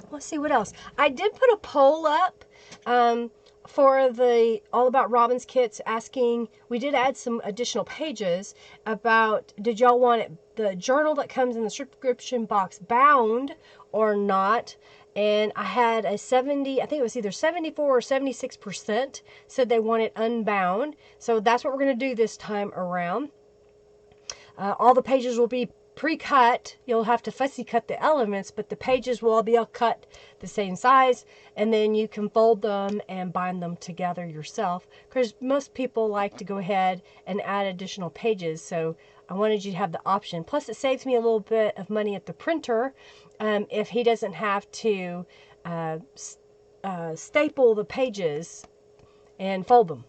Let's see what else. I did put a poll up for the All About Robins kits asking, we did add some additional pages about, did y'all want it, the journal that comes in the subscription box bound or not? And I had a 70, I think it was either 74 or 76% said they want it unbound. So that's what we're going to do this time around. All the pages will be pre-cut. You'll have to fussy cut the elements, but the pages will all be all cut the same size, and then you can fold them and bind them together yourself, because most people like to go ahead and add additional pages, so I wanted you to have the option. Plus it saves me a little bit of money at the printer if he doesn't have to staple the pages and fold them.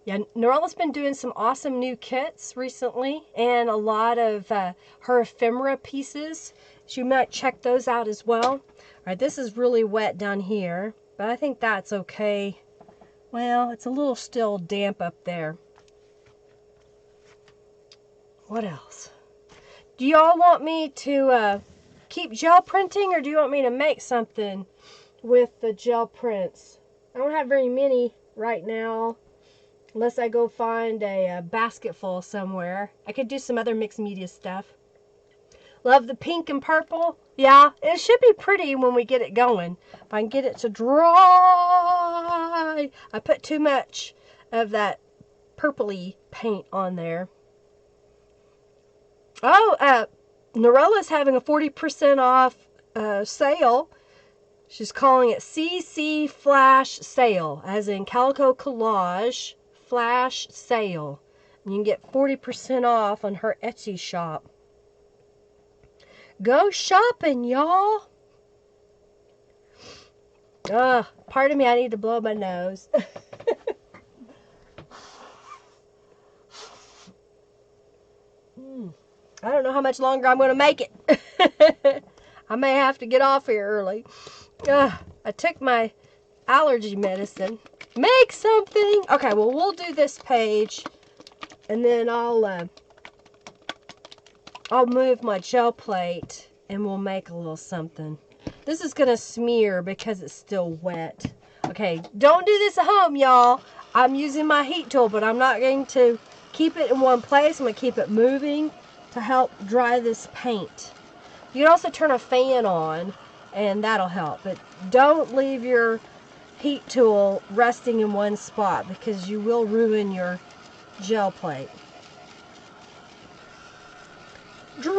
Yeah, Norella's been doing some awesome new kits recently, and a lot of her ephemera pieces. So you might check those out as well. All right, this is really wet down here, but I think that's okay. Well, it's a little still damp up there. What else? Do y'all want me to keep gel printing, or do you want me to make something with the gel prints? I don't have very many right now, unless I go find a basket full somewhere. I could do some other mixed media stuff. Love the pink and purple. Yeah, it should be pretty when we get it going. If I can get it to dry. I put too much of that purpley paint on there. Oh, Norella's having a 40% off sale. She's calling it CC Flash Sale, as in Calico Collage Flash Sale. And you can get 40% off on her Etsy shop. Go shopping, y'all. Pardon me, I need to blow my nose. I don't know how much longer I'm going to make it. I may have to get off here early. I took my allergy medicine. Make something. Okay, well, we'll do this page, and then I'll move my gel plate, and we'll make a little something. This is going to smear because it's still wet. Okay, don't do this at home, y'all. I'm using my heat tool, but I'm not going to keep it in one place. I'm going to keep it moving to help dry this paint. You can also turn a fan on, and that'll help. But don't leave your heat tool resting in one spot, because you will ruin your gel plate. Dry,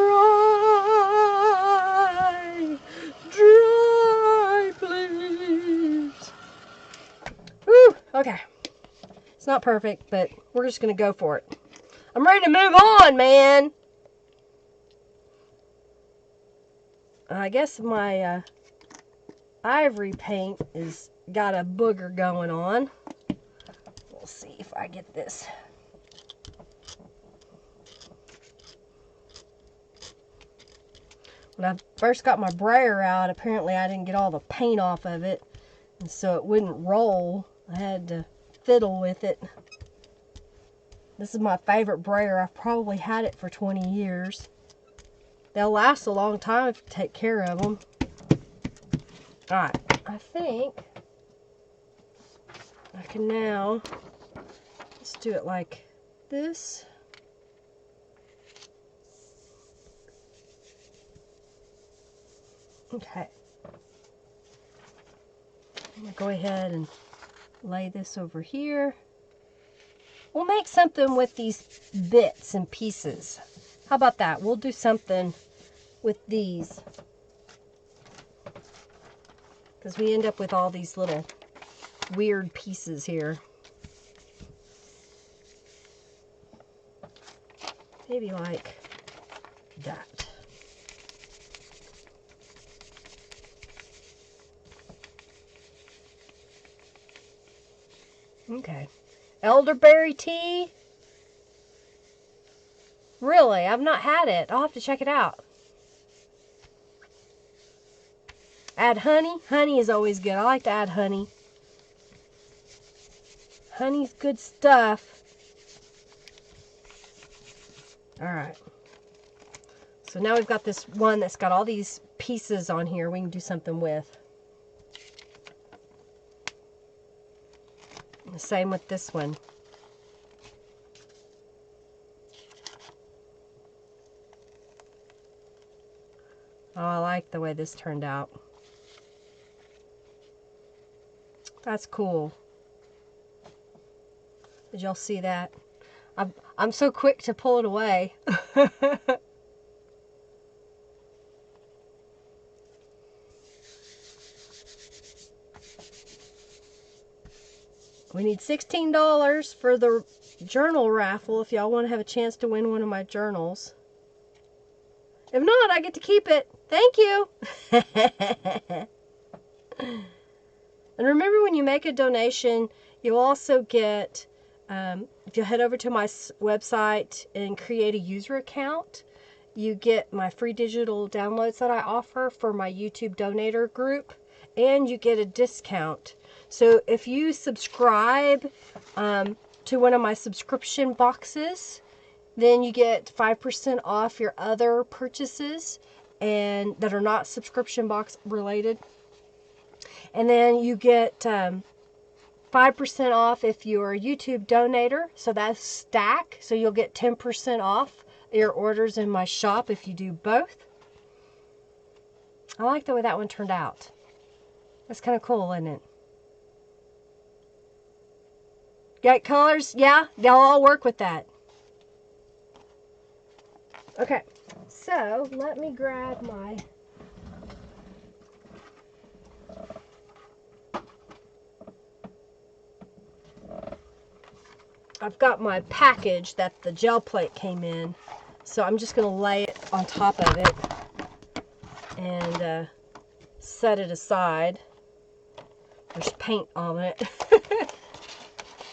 dry, please. Whew, okay. It's not perfect, but we're just going to go for it. I'm ready to move on, man. I guess my ivory paint is got a booger going on. We'll see if I get this. When I first got my brayer out, apparently I didn't get all the paint off of it, and so it wouldn't roll. I had to fiddle with it. This is my favorite brayer. I've probably had it for 20 years. They'll last a long time if you take care of them. Alright, I think I can now just do it like this. Okay. I'm going to go ahead and lay this over here. We'll make something with these bits and pieces. How about that? We'll do something with these, because we end up with all these little weird pieces here. Maybe like that. Okay. Elderberry tea. Really? I've not had it. I'll have to check it out. Add honey. Honey is always good. I like to add honey. Honey's good stuff. Alright. So now we've got this one that's got all these pieces on here we can do something with. The same with this one. Oh, I like the way this turned out. That's cool. Did y'all see that? I'm so quick to pull it away. We need $16 for the journal raffle if y'all want to have a chance to win one of my journals. If not, I get to keep it. Thank you. And remember, when you make a donation, you also get If you head over to my website and create a user account, you get my free digital downloads that I offer for my YouTube donator group, and you get a discount. So if you subscribe to one of my subscription boxes, then you get 5% off your other purchases and that are not subscription box related. And then you get 5% off if you're a YouTube donator. So that's stack. So you'll get 10% off your orders in my shop if you do both. I like the way that one turned out. That's kind of cool, isn't it? Got colors? Yeah, they'll all work with that. Okay, so let me grab my I've got my package that the gel plate came in, so I'm just going to lay it on top of it and set it aside. There's paint on it.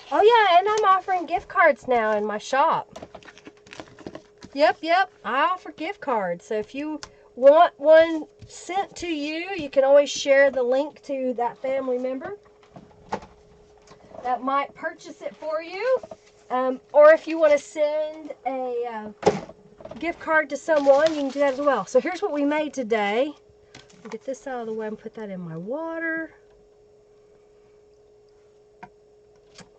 Oh yeah, and I'm offering gift cards now in my shop. Yep, I offer gift cards. So if you want one sent to you, you can always share the link to that family member that might purchase it for you. Or if you want to send a gift card to someone, you can do that as well. So here's what we made today. I'll get this out of the way and put that in my water.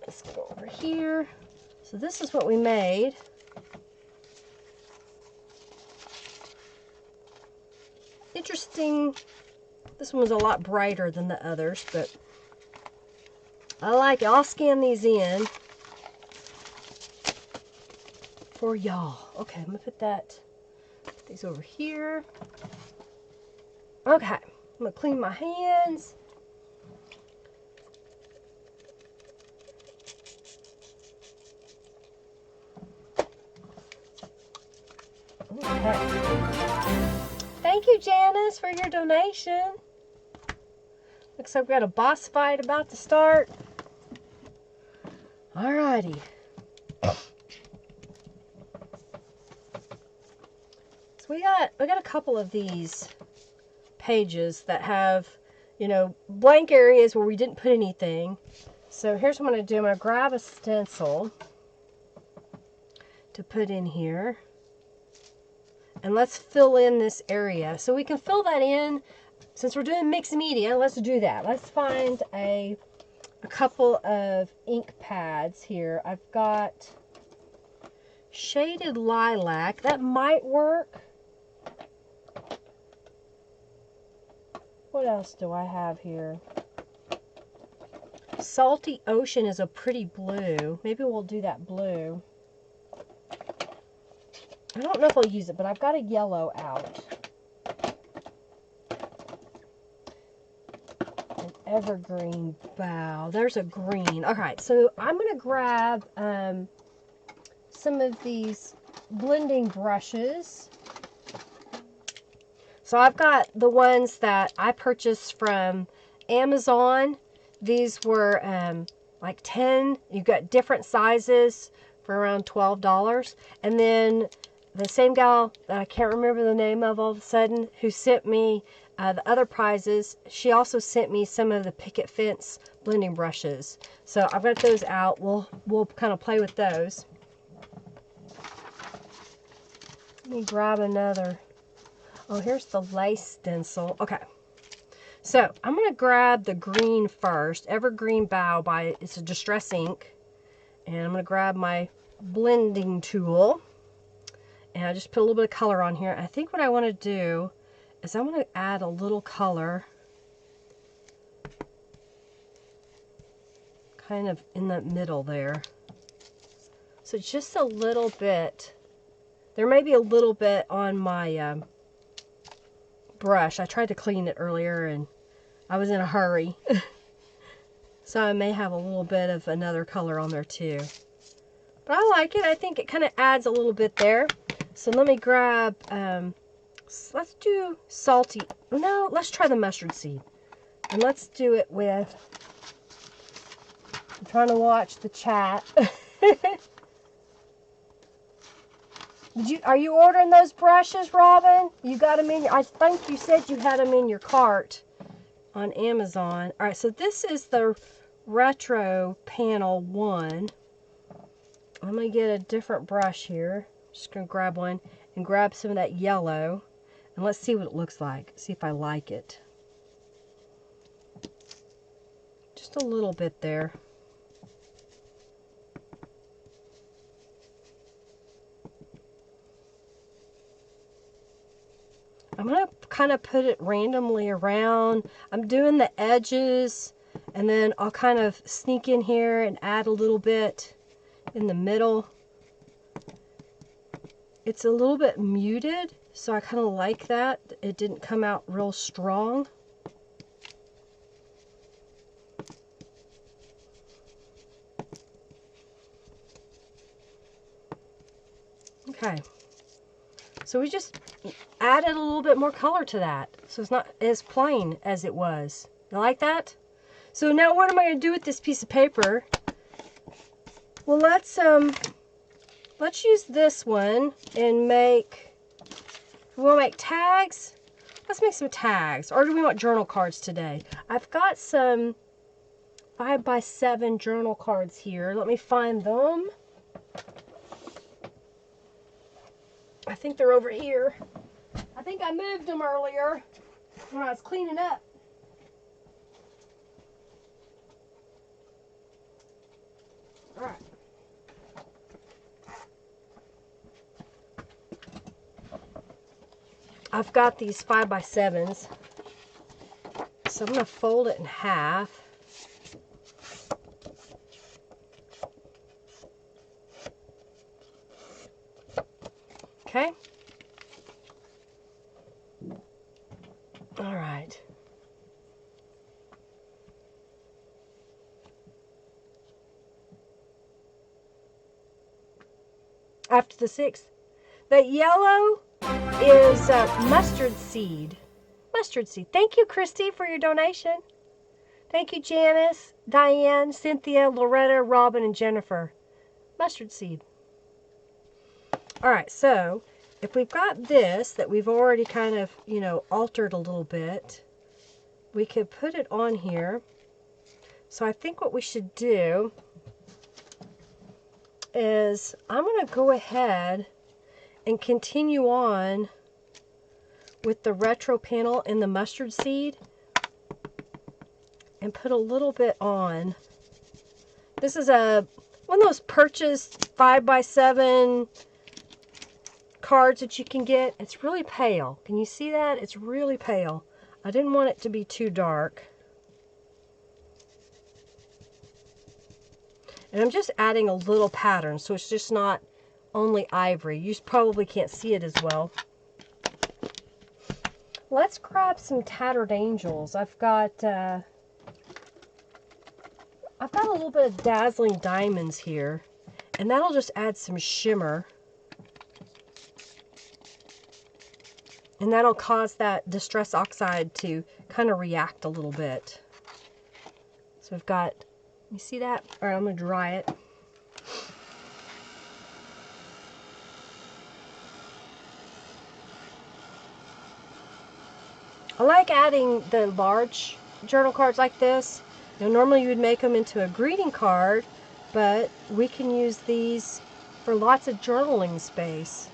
Let's go over here. So this is what we made. Interesting. This one was a lot brighter than the others, but I like it. I'll scan these in for y'all. Okay, I'm gonna put these over here. Okay, I'm gonna clean my hands. Okay. Thank you, Janice, for your donation. Looks like we got a boss fight about to start. Alrighty. So we got a couple of these pages that have, you know, blank areas where we didn't put anything. So here's what I'm going to do. I'm going to grab a stencil to put in here. And let's fill in this area. So we can fill that in. Since we're doing mixed media, let's do that. Let's find a couple of ink pads here. I've got shaded lilac. That might work. What else do I have here? Salty Ocean is a pretty blue. Maybe we'll do that blue. I don't know if I'll use it, but I've got a yellow out. An evergreen bough. There's a green. All right, so I'm going to grab some of these blending brushes. So I've got the ones that I purchased from Amazon. These were like 10. You've got different sizes for around $12. And then the same gal that I can't remember the name of all of a sudden, who sent me the other prizes, she also sent me some of the Picket Fence blending brushes. So I've got those out. We'll kind of play with those. Let me grab another. Oh, here's the lace stencil. Okay. So I'm going to grab the green first. Evergreen Bough it's a Distress Ink. And I'm going to grab my blending tool. And I just put a little bit of color on here. I think what I want to do is I want to add a little color kind of in the middle there. So just a little bit. There may be a little bit on my brush. I tried to clean it earlier and I was in a hurry. So I may have a little bit of another color on there too. But I like it. I think it kind of adds a little bit there. So let me grab, let's do salty. No, let's try the mustard seed. And let's do it with, I'm trying to watch the chat. Are you ordering those brushes, Robin? You got them in. I think you said you had them in your cart on Amazon. All right, so this is the retro panel one. I'm gonna get a different brush here. Just gonna grab one and grab some of that yellow, and let's see what it looks like. See if I like it. Just a little bit there. I'm going to kind of put it randomly around. I'm doing the edges, and then I'll kind of sneak in here and add a little bit in the middle. It's a little bit muted, so I kind of like that. It didn't come out real strong. Okay. So we just added a little bit more color to that. So it's not as plain as it was. You like that? So now what am I going to do with this piece of paper? Well, let's use this one and make, we want to make tags? Let's make some tags. Or do we want journal cards today? I've got some 5x7 journal cards here. Let me find them. I think they're over here. I think I moved them earlier when I was cleaning up. All right. I've got these 5x7s. So I'm going to fold it in half. Okay. All right. After the 6th. The yellow is mustard seed. Mustard seed. Thank you, Christy, for your donation. Thank you, Janice, Diane, Cynthia, Loretta, Robin, and Jennifer. Mustard seed. All right, so if we've got this that we've already kind of, you know, altered a little bit, we could put it on here. So I think what we should do is I'm going to go ahead and continue on with the retro panel and the mustard seed and put a little bit on. This is one of those purchased 5x7 cards that you can get. It's really pale. Can you see that? It's really pale. I didn't want it to be too dark. And I'm just adding a little pattern, so it's just not only ivory. You probably can't see it as well. Let's grab some Tattered Angels. I've got a little bit of Dazzling Diamonds here, and that'll just add some shimmer. And that'll cause that Distress Oxide to kind of react a little bit. So we've got, you see that? All right, I'm going to dry it. I like adding the large journal cards like this. You know, normally you would make them into a greeting card, but we can use these for lots of journaling space.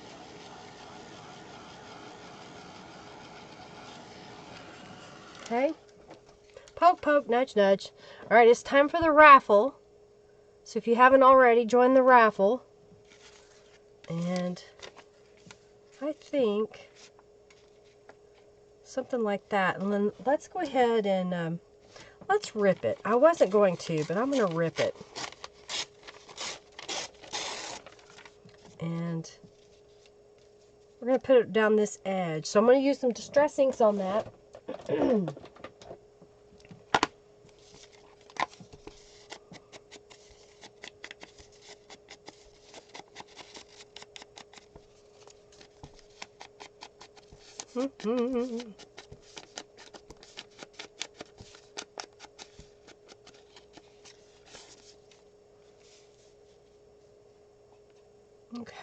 Okay. Poke, poke, nudge, nudge. All right, it's time for the raffle. So if you haven't already, join the raffle. And I think something like that. And then let's go ahead and let's rip it. I wasn't going to, but I'm going to rip it. And we're going to put it down this edge. So I'm going to use some Distress Inks on that.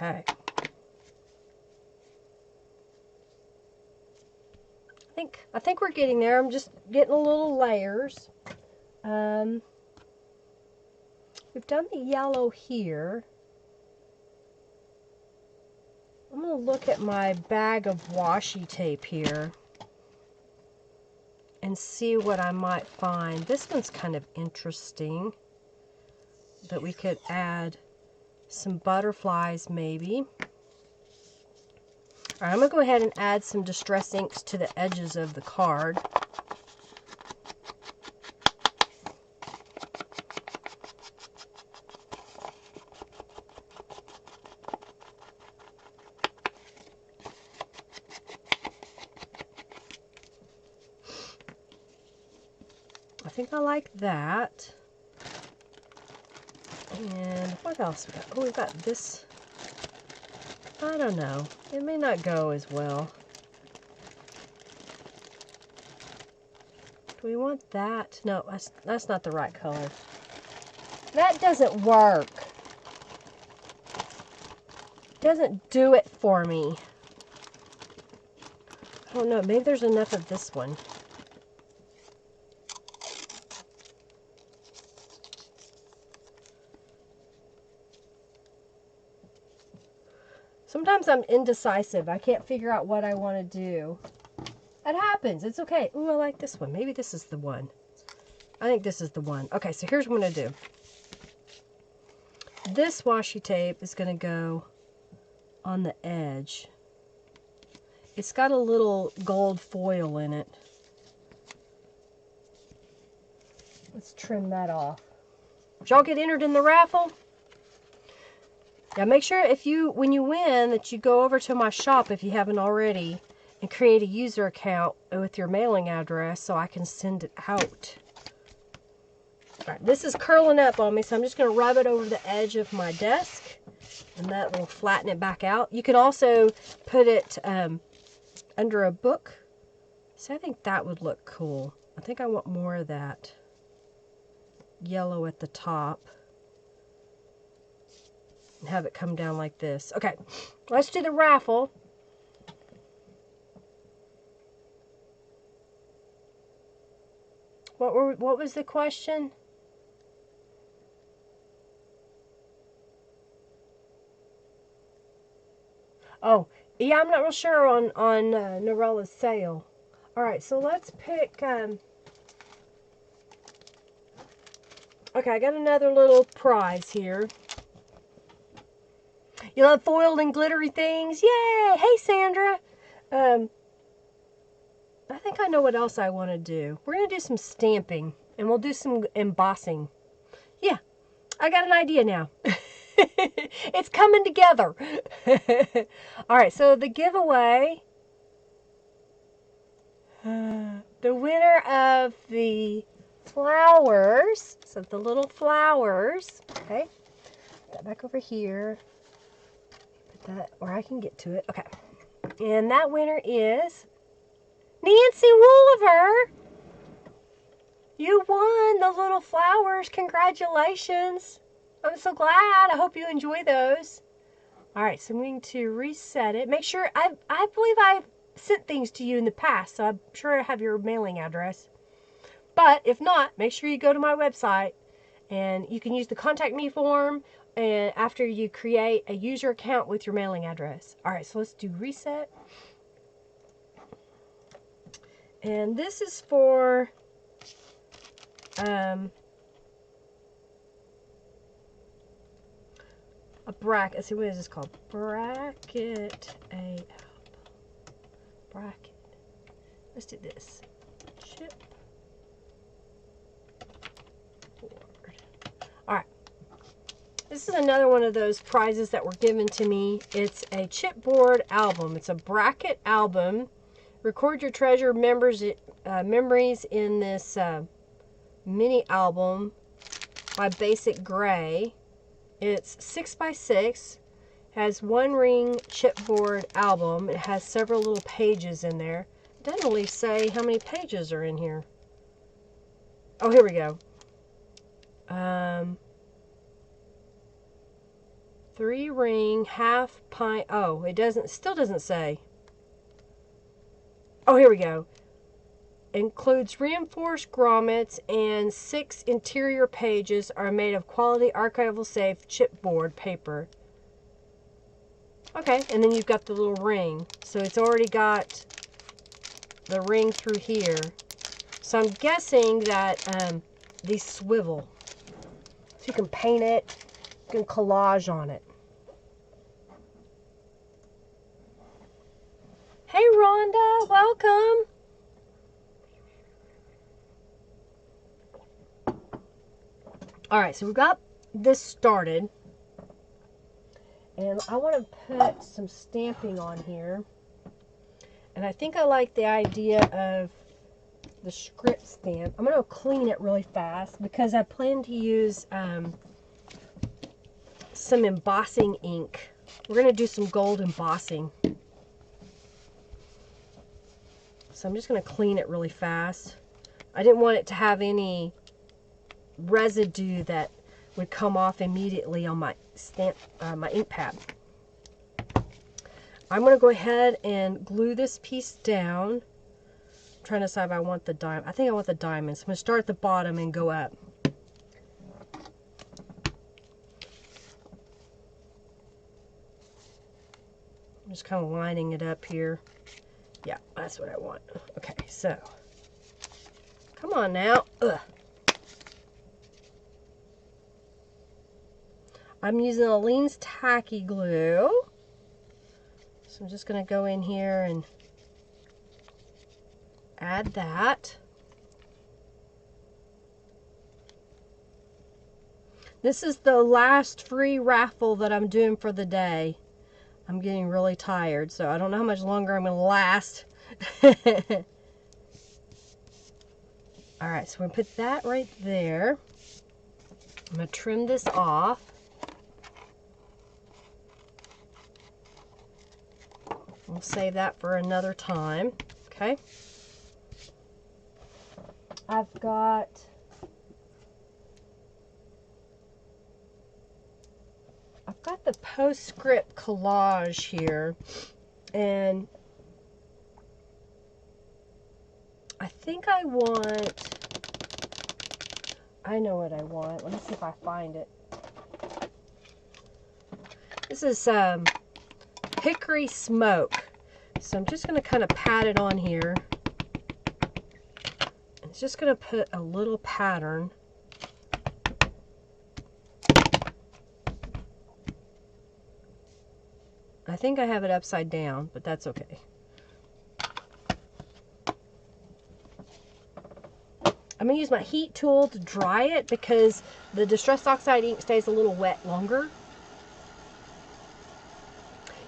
Okay. I think we're getting there. I'm just getting a little layers. We've done the yellow here. I'm going to look at my bag of washi tape here and see what I might find. This one's kind of interesting, that we could add some butterflies maybe. All right, I'm going to go ahead and add some distress inks to the edges of the card. I think I like that. And what else we got? Oh, we've got this. I don't know. It may not go as well. Do we want that? No, that's not the right color. That doesn't work. Doesn't do it for me. I don't know. Maybe there's enough of this one. Sometimes I'm indecisive. I can't figure out what I want to do. It happens. It's okay. Ooh, I like this one. Maybe this is the one. I think this is the one. Okay, so here's what I'm going to do. This washi tape is going to go on the edge. It's got a little gold foil in it. Let's trim that off. Did y'all get entered in the raffle? Now make sure when you win that you go over to my shop if you haven't already and create a user account with your mailing address so I can send it out. All right, this is curling up on me, so I'm just going to rub it over the edge of my desk and that will flatten it back out. You can also put it under a book. So I think that would look cool. I think I want more of that yellow at the top. And have it come down like this. Okay, let's do the raffle. What was the question? Oh, yeah, I'm not real sure on Norella's sale. All right, so let's pick. Okay, I got another little prize here. You love foiled and glittery things? Yay! Hey, Sandra. I think I know what else I want to do. We're going to do some stamping, and we'll do some embossing. Yeah, I got an idea now. It's coming together. All right, so the giveaway, the winner of the flowers, so the little flowers, okay, put that back over here, put that where I can get to it, okay, and that winner is Nancy Wooliver. You won the little flowers. Congratulations. I'm so glad. I hope you enjoy those. All right, so I'm going to reset it. Make sure, I believe I've sent things to you in the past, so I'm sure I have your mailing address. But if not, make sure you go to my website and you can use the contact me form and after you create a user account with your mailing address. All right, so let's do reset. And this is for a bracket. Let's see, what is this called? Bracket bracket. Let's do this. Chip board. All right. This is another one of those prizes that were given to me. It's a chipboard album. It's a bracket album. Record your treasure memories in this mini album by Basic Gray. It's 6x6, has one ring chipboard album. It has several little pages in there. It doesn't really say how many pages are in here. Oh, here we go. 3 3 ring, half pint. Oh, it doesn't, still doesn't say. Oh, here we go. Includes reinforced grommets and 6 interior pages are made of quality archival safe chipboard paper. Okay, and then you've got the little ring. So it's already got the ring through here. So I'm guessing that these swivel. So you can paint it, you can collage on it. Hey Rhonda, welcome. Alright, so we've got this started. And I want to put some stamping on here. And I think I like the idea of the script stamp. I'm going to clean it really fast because I plan to use some embossing ink. We're going to do some gold embossing. So I'm just going to clean it really fast. I didn't want it to have any residue that would come off immediately on my stamp, my ink pad. I'm going to go ahead and glue this piece down. I'm trying to decide if I want the diamond. I think I want the diamonds. I'm going to start at the bottom and go up. I'm just kind of lining it up here. Yeah, that's what I want. Okay, so come on now. Ugh. I'm using Aleene's Tacky Glue. So I'm just going to go in here and add that. This is the last free raffle that I'm doing for the day. I'm getting really tired, so I don't know how much longer I'm going to last. Alright, so we're going to put that right there. I'm going to trim this off. We'll save that for another time. Okay. I've got the postscript collage here, and I think I know what I want. Let me see if I find it. This is hickory smoke. So I'm just going to kind of pat it on here. It's just going to put a little pattern. I think I have it upside down, but that's okay. I'm going to use my heat tool to dry it because the Distress Oxide ink stays a little wet longer.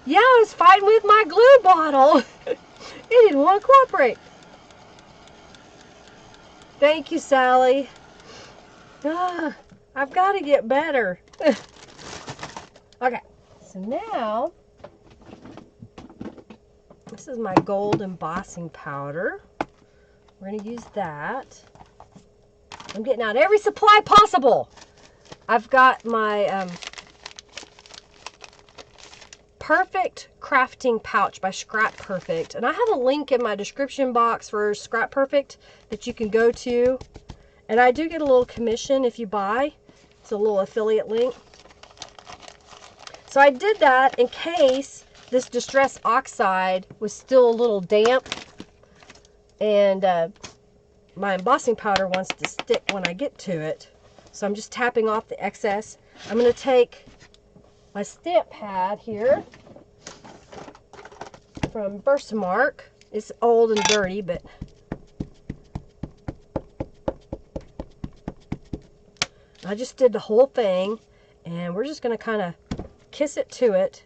Yeah, I was fighting with my glue bottle. It didn't want to cooperate. Thank you, Sally. I've got to get better. Okay, so now, this is my gold embossing powder. We're going to use that. I'm getting out every supply possible. I've got my Perfect Crafting Pouch by Scrap Perfect. And I have a link in my description box for Scrap Perfect that you can go to. And I do get a little commission if you buy. It's a little affiliate link. So I did that in case this Distress Oxide was still a little damp. And my embossing powder wants to stick when I get to it. So I'm just tapping off the excess. I'm going to take my stamp pad here from Versamark. It's old and dirty, but I just did the whole thing, and we're just going to kind of kiss it to it.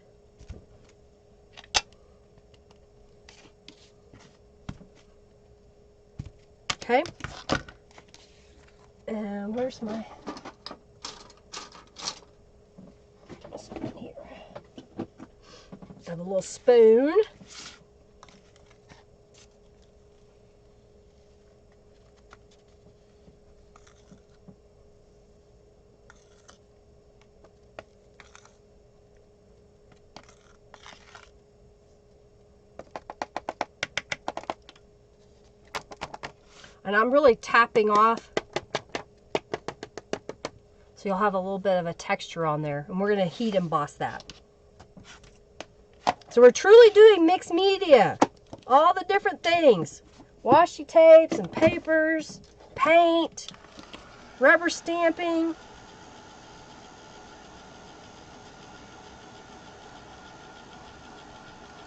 Okay. And where's my here? I have a little spoon. And I'm really tapping off, so you'll have a little bit of a texture on there. And we're going to heat emboss that. So we're truly doing mixed media. All the different things. Washi tapes and papers, paint, rubber stamping.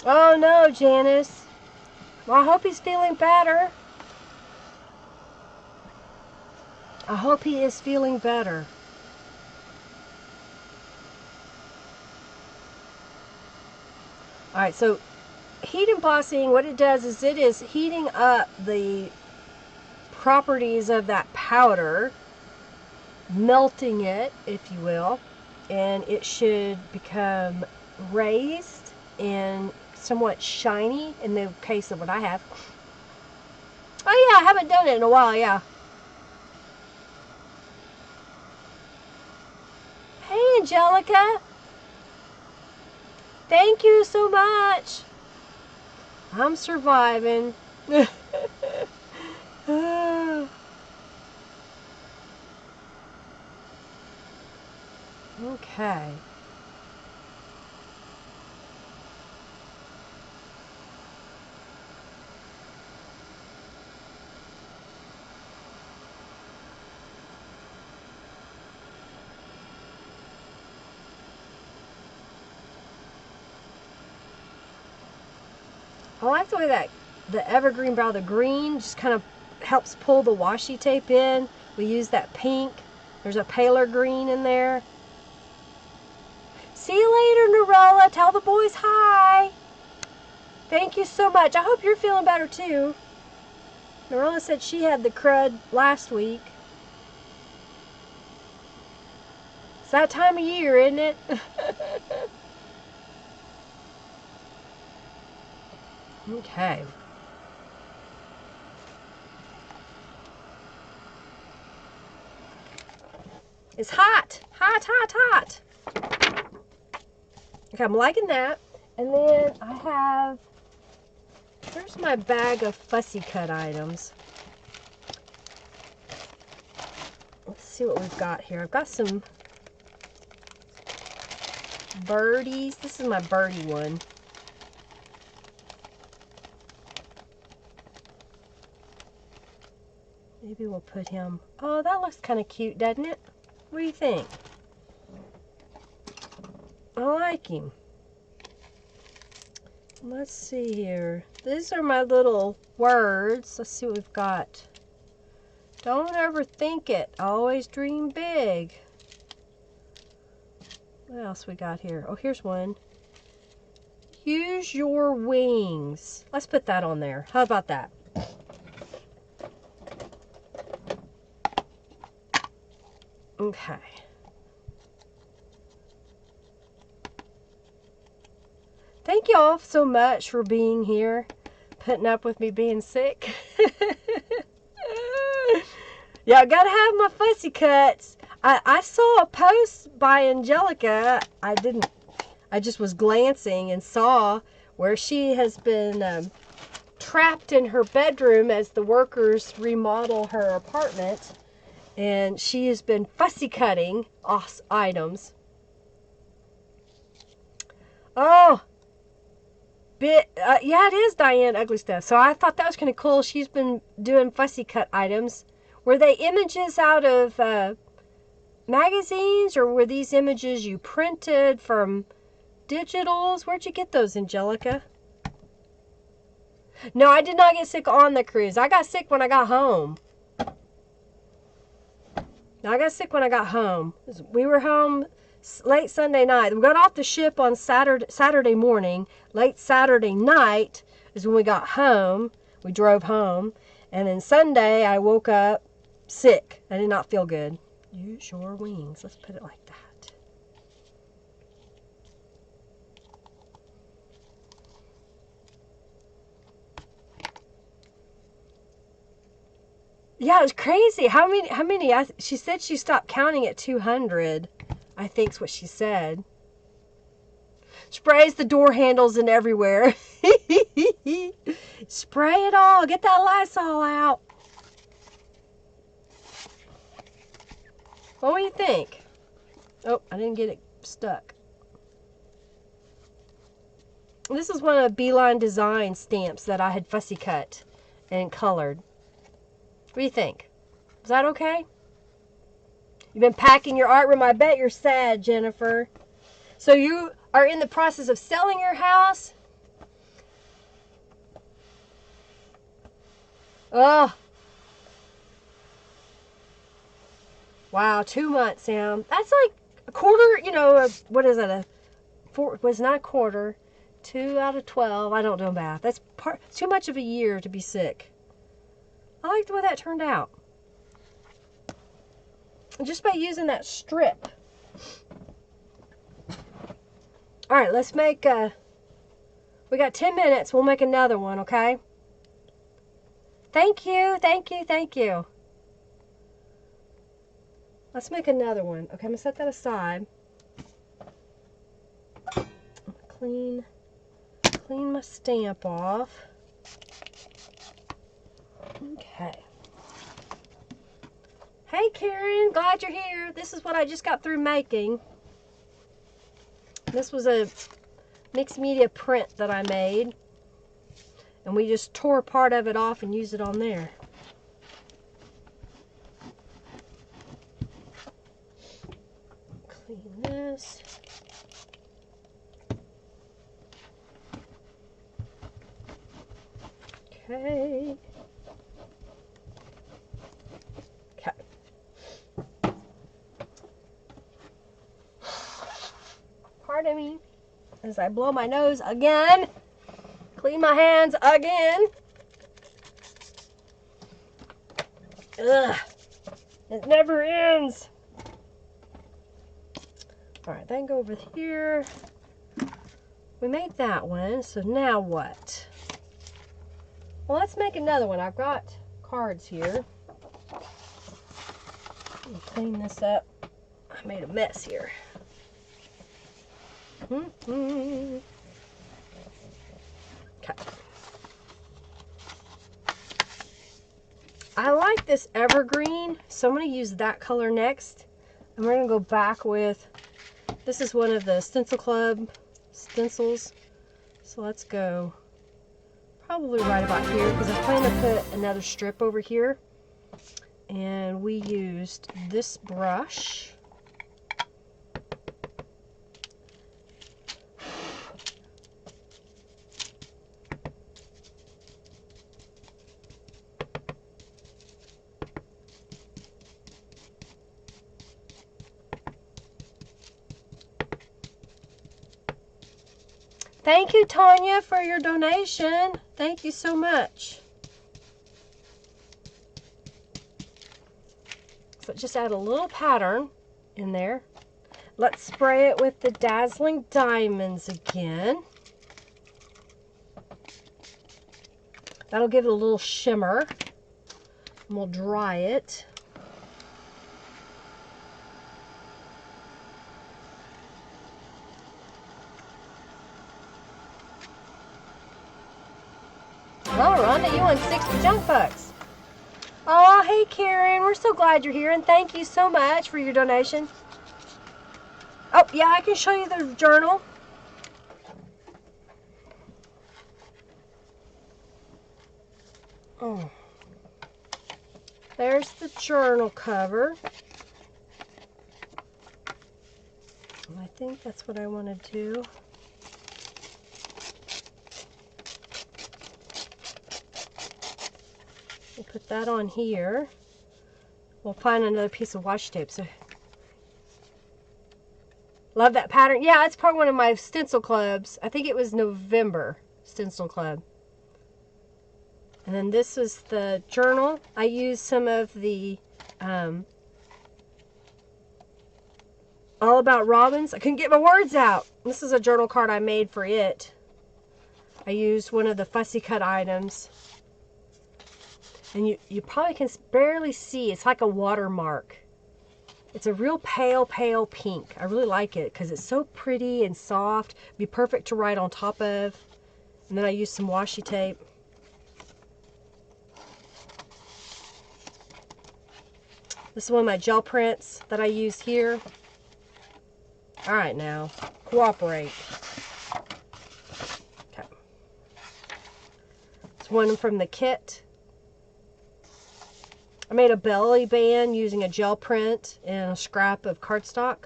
Oh no, Janice. Well, I hope he's feeling better. I hope he is feeling better. Alright, so heat embossing, what it does is it is heating up the properties of that powder, melting it, if you will, and it should become raised and somewhat shiny in the case of what I have. Oh yeah, I haven't done it in a while, yeah. Hey Angelica! Thank you so much! I'm surviving. Okay. I like the way that the evergreen brown, the green, just kind of helps pull the washi tape in. We use that pink. There's a paler green in there. See you later, Norella. Tell the boys hi. Thank you so much. I hope you're feeling better too. Norella said she had the crud last week. It's that time of year, isn't it? Okay. It's hot. Hot, hot, hot. Okay, I'm liking that. And then I have, here's my bag of fussy cut items. Let's see what we've got here. I've got some birdies. This is my birdie one. Maybe we'll put him. Oh, that looks kind of cute, doesn't it? What do you think? I like him. Let's see here. These are my little words. Let's see what we've got. Don't overthink it. Always dream big. What else we got here? Oh, here's one. Use your wings. Let's put that on there. How about that? Okay. Thank you all so much for being here, putting up with me being sick. Yeah, I gotta have my fussy cuts. I saw a post by Angelica. I just was glancing and saw where she has been trapped in her bedroom as the workers remodel her apartment. And she has been fussy cutting items. Oh, yeah, it is Diane Ugly Stuff. So I thought that was kind of cool. She's been doing fussy cut items. Were they images out of magazines, or were these images you printed from digitals? Where'd you get those, Angelica? No, I did not get sick on the cruise. I got sick when I got home. I got sick when I got home. We were home late Sunday night. We got off the ship on Saturday morning. Late Saturday night is when we got home. We drove home. And then Sunday, I woke up sick. I did not feel good. Use your wings. Let's put it like that. Yeah, it was crazy. How many? She said she stopped counting at 200. I think's what she said. Sprays the door handles and everywhere. Spray it all. Get that Lysol out. What do you think? Oh, I didn't get it stuck. This is one of Beeline Design stamps that I had fussy cut and colored. What do you think? Is that okay? You've been packing your art room. I bet you're sad, Jennifer. So you are in the process of selling your house? Oh. Wow, 2 months, Sam. That's like a quarter, you know, what is it? Was not a quarter. 2 out of 12. I don't know math. That's too much of a year to be sick. I like the way that turned out. Just by using that strip. All right, let's make, we got 10 minutes. We'll make another one, okay? Thank you, thank you, thank you. Let's make another one. Okay, I'm gonna set that aside. Clean my stamp off. Okay. Hey Karen, glad you're here. This is what I just got through making. This was a mixed media print that I made. And we just tore part of it off and used it on there. Clean this. Okay. Okay. Pardon me as I blow my nose again. Clean my hands again. Ugh. It never ends. Alright, then go over here. We made that one, so now what? Well, let's make another one. I've got cards here. Let me clean this up. I made a mess here. Okay. I like this evergreen, so I'm going to use that color next. And we're going to go back with, this is one of the Stencil Club stencils. So let's go probably right about here, because I plan to put another strip over here. And we used this brush. Thank you, Tanya, for your donation. Thank you so much. So just add a little pattern in there. Let's spray it with the Dazzling Diamonds again. That'll give it a little shimmer. And we'll dry it. Oh, Rhonda, you won 60 junk bucks. Oh, hey, Karen. We're so glad you're here, and thank you so much for your donation. Oh, yeah, I can show you the journal. Oh. There's the journal cover. I think that's what I want to do. We'll put that on here. We'll find another piece of washi tape. So, love that pattern. Yeah, it's part one of my stencil clubs. I think it was November stencil club. And then this is the journal. I used some of the All About Robins. I couldn't get my words out. This is a journal card I made for it. I used one of the fussy cut items. And you probably can barely see. It's like a watermark. It's a real pale, pale pink. I really like it because it's so pretty and soft. It'd be perfect to write on top of. And then I used some washi tape. This is one of my gel prints that I use here. All right, now, cooperate. Okay. It's one from the kit. I made a belly band using a gel print and a scrap of cardstock.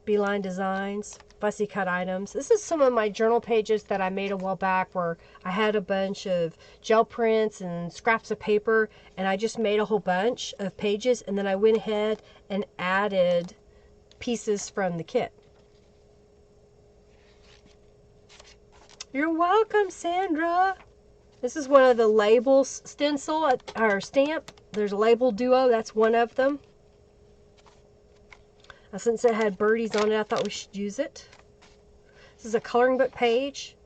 Beeline Designs, Fussy Cut Items. This is some of my journal pages that I made a while back where I had a bunch of gel prints and scraps of paper, and I just made a whole bunch of pages, and then I went ahead and added pieces from the kit. You're welcome, Sandra. This is one of the labels stencil or stamp. There's a label duo, that's one of them. Since it had birdies on it, I thought we should use it. This is a coloring book page.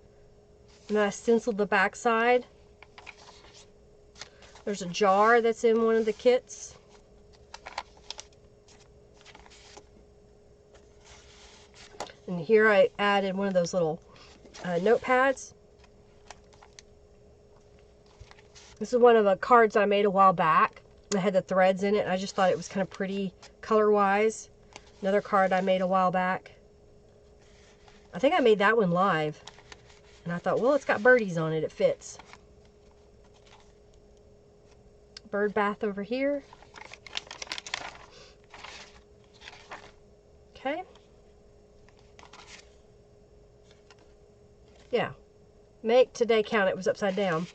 And then I stenciled the back side. There's a jar that's in one of the kits. And here I added one of those little notepads. This is one of the cards I made a while back. It had the threads in it. I just thought it was kind of pretty color-wise. Another card I made a while back. I think I made that one live. And I thought, well, it's got birdies on it. It fits. Bird bath over here. Okay. Yeah. Make today count. It was upside down.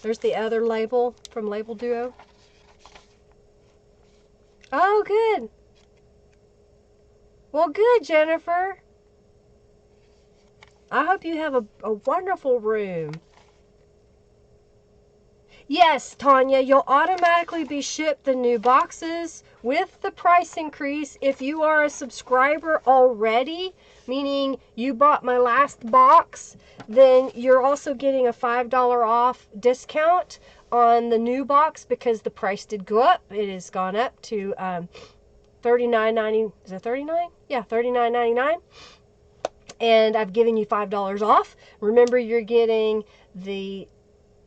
There's the other label from Label Duo. Oh, good. Well, good, Jennifer. I hope you have a wonderful room. Yes, Tanya, you'll automatically be shipped the new boxes with the price increase if you are a subscriber already, meaning you bought my last box, then you're also getting a $5 off discount on the new box because the price did go up. It has gone up to $39.90. Is it $39? Yeah, $39.99. And I've given you $5 off. Remember, you're getting the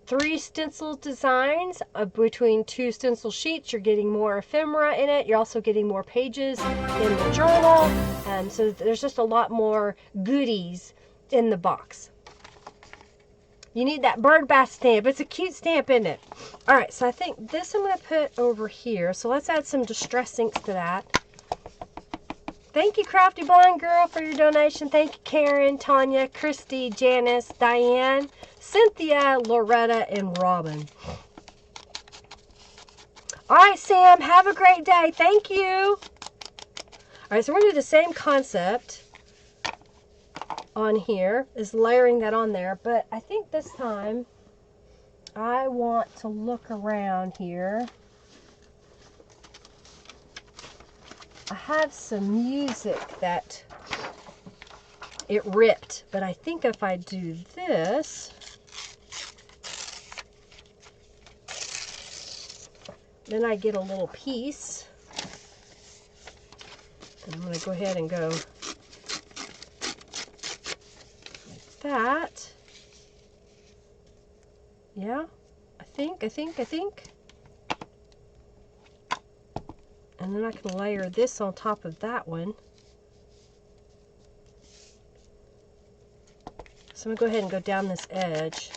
3 stencil designs between 2 stencil sheets. You're getting more ephemera in it. You're also getting more pages in the journal. So there's just a lot more goodies in the box. You need that bird bath stamp. It's a cute stamp, isn't it? All right, so I think this I'm going to put over here. So let's add some distress inks to that. Thank you, Crafty Blind Girl, for your donation. Thank you, Karen, Tanya, Christy, Janice, Diane, Cynthia, Loretta, and Robin. All right, Sam, have a great day. Thank you. All right, so we're going to do the same concept on here, is layering that on there, but I think this time I want to look around here. I have some music that it ripped, but I think if I do this, then I get a little piece. And I'm going to go ahead and go that. Yeah, I think. And then I can layer this on top of that one. So I'm going to go ahead and go down this edge.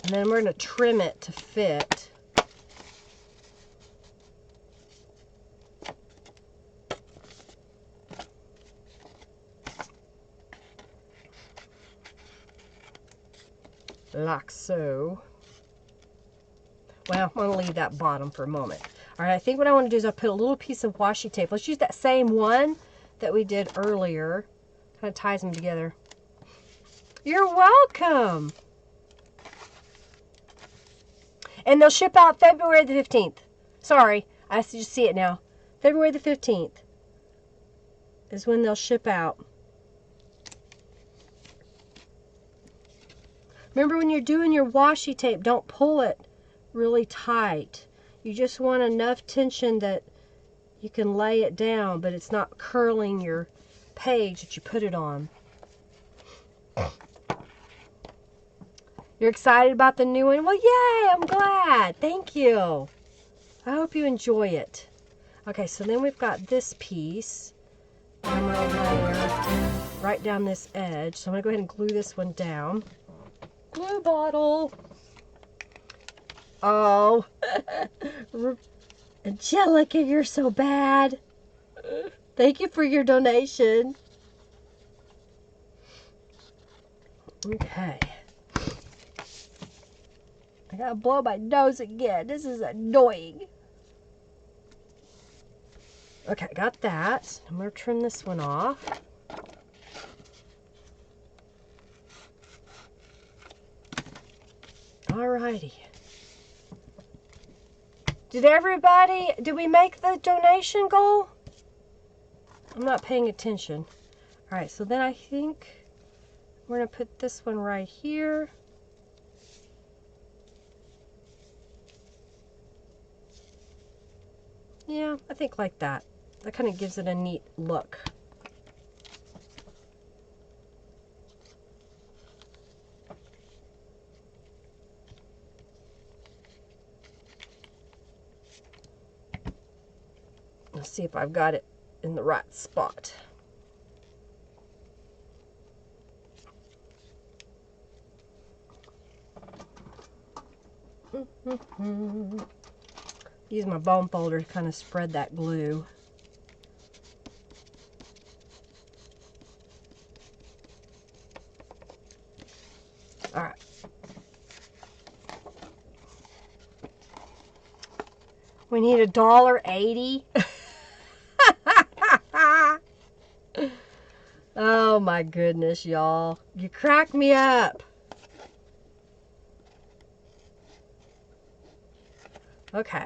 And then we're going to trim it to fit. Like so. Well, I'm going to leave that bottom for a moment. All right, I think what I want to do is I'll put a little piece of washi tape. Let's use that same one that we did earlier. Kind of ties them together. You're welcome. And they'll ship out February the 15th. Sorry, I just see it now. February the 15th is when they'll ship out. Remember, when you're doing your washi tape, don't pull it really tight. You just want enough tension that you can lay it down, but it's not curling your page that you put it on. You're excited about the new one? Well, yay, I'm glad. Thank you. I hope you enjoy it. Okay, so then we've got this piece. I'm going to layer right down this edge. So I'm going to go ahead and glue this one down. Glue bottle. Oh, Angelica, you're so bad. Thank you for your donation. Okay. I gotta blow my nose again. This is annoying. Okay, I got that. I'm gonna trim this one off. Alrighty. Did we make the donation goal? I'm not paying attention. Alright, so then I think we're gonna put this one right here. Yeah, I think like that. That kind of gives it a neat look. Let's see if I've got it in the right spot. Use my bone folder to kind of spread that glue. All right. We need $1.80. Oh my goodness, y'all. You crack me up. Okay.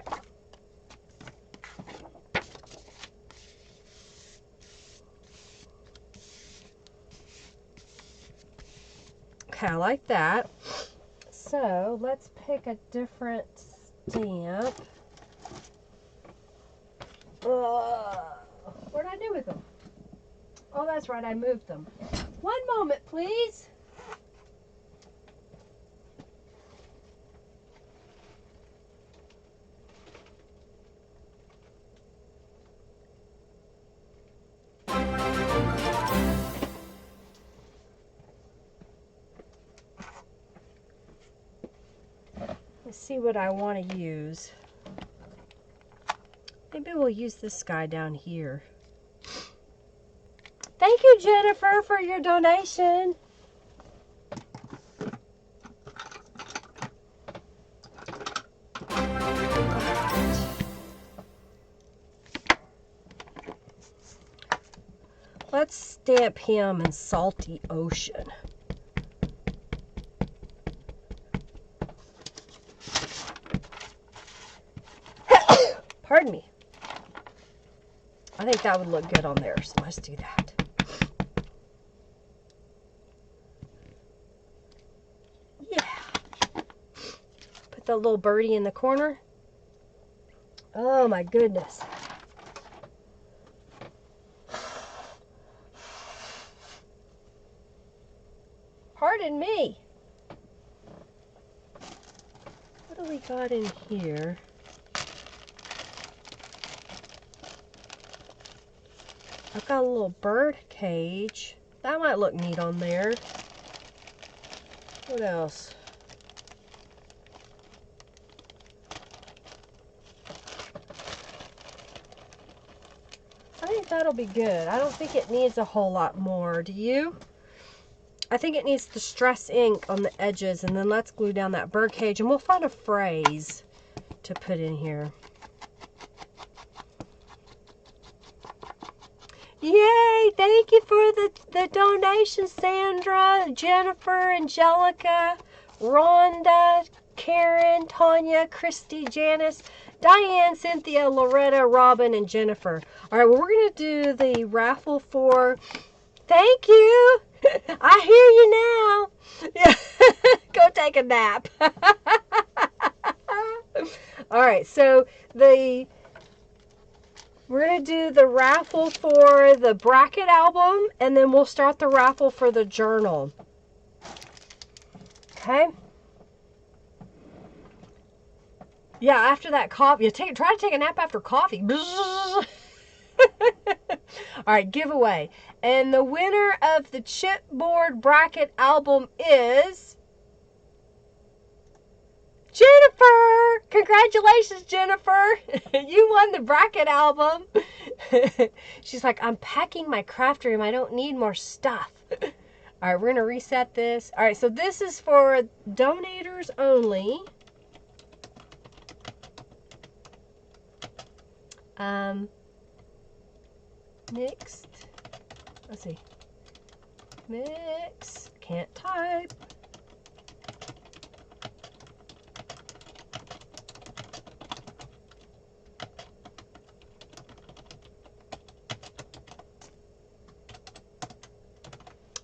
Okay, I like that. So let's pick a different stamp. What did I do with them? Oh, that's right, I moved them. One moment, please. Let's see what I want to use. Maybe we'll use this guy down here. Thank you, Jennifer, for your donation. Let's stamp him in Salty Ocean. Pardon me. I think that would look good on there, so let's do that. Yeah. Put the little birdie in the corner. Oh my goodness. Pardon me. What do we got in here? I've got a little bird cage. That might look neat on there. What else? I think that'll be good. I don't think it needs a whole lot more. Do you? I think it needs the stress ink on the edges, and then let's glue down that bird cage, and we'll find a phrase to put in here. Yay! Thank you for the donation, Sandra, Jennifer, Angelica, Rhonda, Karen, Tanya, Christy, Janice, Diane, Cynthia, Loretta, Robin, and Jennifer. All right, well, we're going to do the raffle for... Thank you! I hear you now. Yeah. Go take a nap. All right, so we're going to do the raffle for the bracket album, and then we'll start the raffle for the journal. Okay? Yeah, after that coffee, you try to take a nap after coffee. All right, giveaway. And the winner of the chipboard bracket album is Jennifer. Congratulations, Jennifer. You won the bracket album. She's like, I'm packing my craft room. I don't need more stuff. All right, we're going to reset this. All right, so this is for donators only. Mixed. Let's see. Mix. Can't type.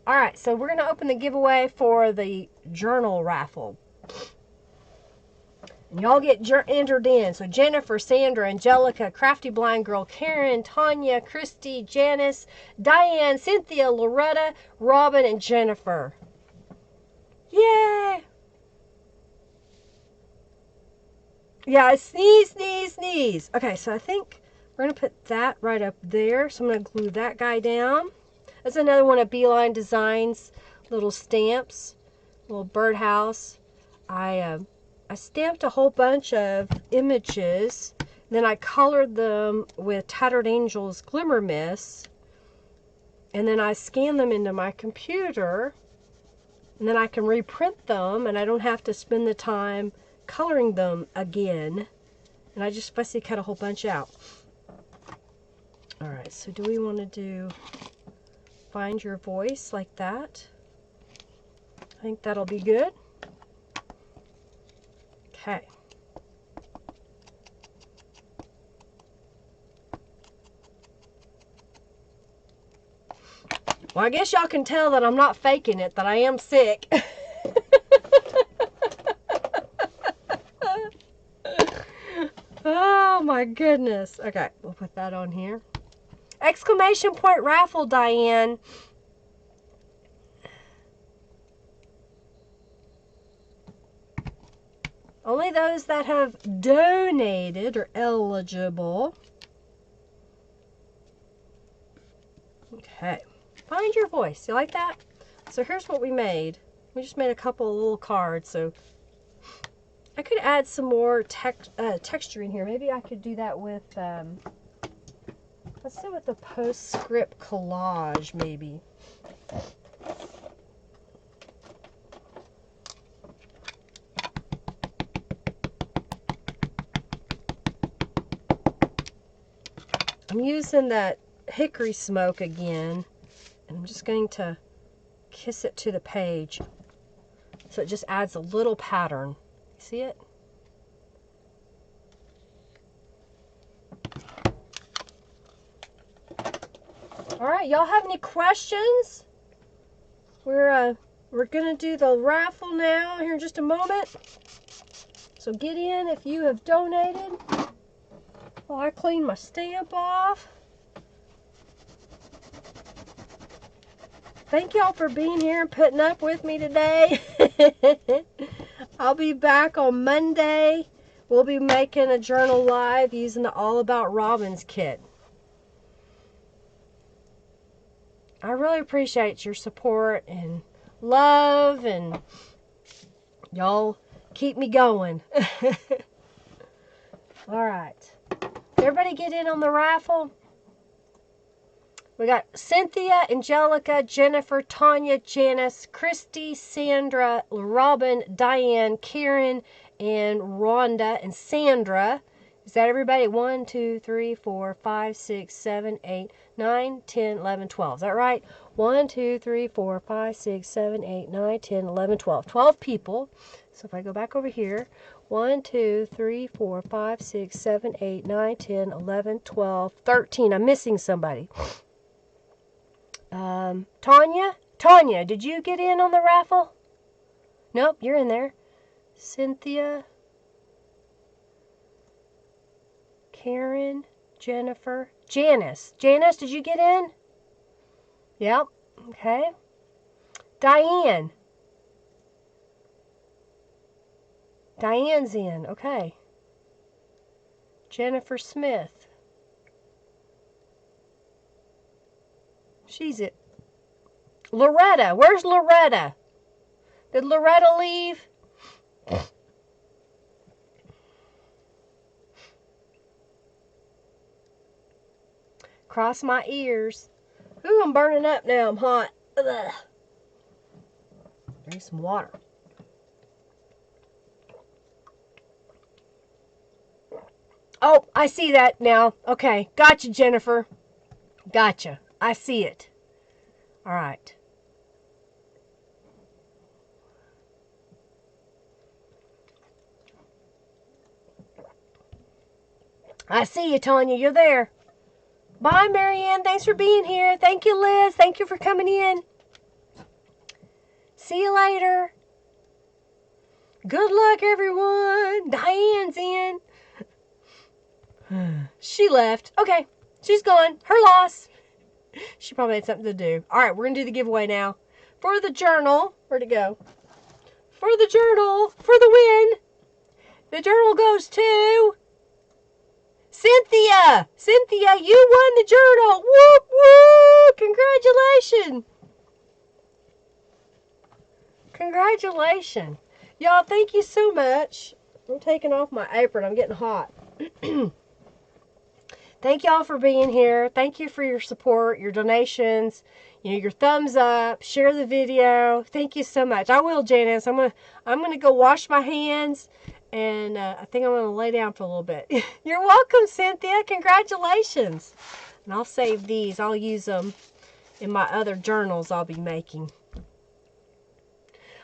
All right, so we're going to open the giveaway for the journal raffle. And y'all get entered in. So Jennifer, Sandra, Angelica, Crafty Blind Girl, Karen, Tanya, Christy, Janice, Diane, Cynthia, Loretta, Robin, and Jennifer. Yay! Yeah, sneeze, sneeze, sneeze. Okay, so I think we're going to put that right up there. So I'm going to glue that guy down. That's another one of Beeline Designs little stamps, little birdhouse. I stamped a whole bunch of images, then I colored them with Tattered Angels Glimmer Mist, and then I scanned them into my computer, and then I can reprint them, and I don't have to spend the time coloring them again. And I just fussy cut a whole bunch out. All right, so do we want to do Find Your Voice like that? I think that'll be good. Okay. Well, I guess y'all can tell that I'm not faking it, that I am sick. Oh my goodness. Okay, we'll put that on here. Exclamation point raffle, Diane. Only those that have donated are eligible. Okay. Find Your Voice. You like that? So here's what we made. We just made a couple of little cards. So I could add some more texture in here. Maybe I could do that with, let's do with the postscript collage, maybe. I'm using that hickory smoke again, and I'm just going to kiss it to the page so it just adds a little pattern. See it? All right, y'all have any questions? We're gonna do the raffle now here in just a moment. So get in if you have donated. While I clean my stamp off. Thank y'all for being here and putting up with me today. I'll be back on Monday. We'll be making a journal live using the All About Robins kit. I really appreciate your support and love, and y'all keep me going. All right. Everybody get in on the raffle. We got Cynthia, Angelica, Jennifer, Tanya, Janice, Christy, Sandra, Robin, Diane, Karen, and Rhonda, and Sandra. Is that everybody? 1, 2, 3, 4, 5, 6, 7, 8, 9, 10, 11, 12. Is that right? 1, 2, 3, 4, 5, 6, 7, 8, 9, 10, 11, 12. 12 people. So if I go back over here, 1, 2, 3, 4, 5, 6, 7, 8, 9, 10, 11, 12, 13. I'm missing somebody. Tanya, did you get in on the raffle? Nope, you're in there. Cynthia, Karen, Jennifer, Janice. Janice, did you get in? Yep, okay. Diane's in, okay. Jennifer Smith. She's it. Loretta. Where's Loretta? Did Loretta leave? Cross my ears. Ooh, I'm burning up now. I'm hot. Ugh. Drink some water. Oh, I see that now. Okay. Gotcha, Jennifer. Gotcha. I see it. All right. I see you, Tanya. You're there. Bye, Marianne. Thanks for being here. Thank you, Liz. Thank you for coming in. See you later. Good luck, everyone. Diane's in. She left. Okay. She's gone. Her loss. She probably had something to do. All right, we're going to do the giveaway now. For the journal. Where'd it go? For the journal. For the win. The journal goes to Cynthia. Cynthia, you won the journal. Whoop, whoop. Congratulations. Congratulations. Y'all, thank you so much. I'm taking off my apron. I'm getting hot. Thank y'all for being here. Thank you for your support, your donations, your thumbs up, share the video. Thank you so much. I will, Janice. I'm gonna go wash my hands, and I think I'm gonna lay down for a little bit. You're welcome, Cynthia. Congratulations. And I'll save these. I'll use them in my other journals I'll be making.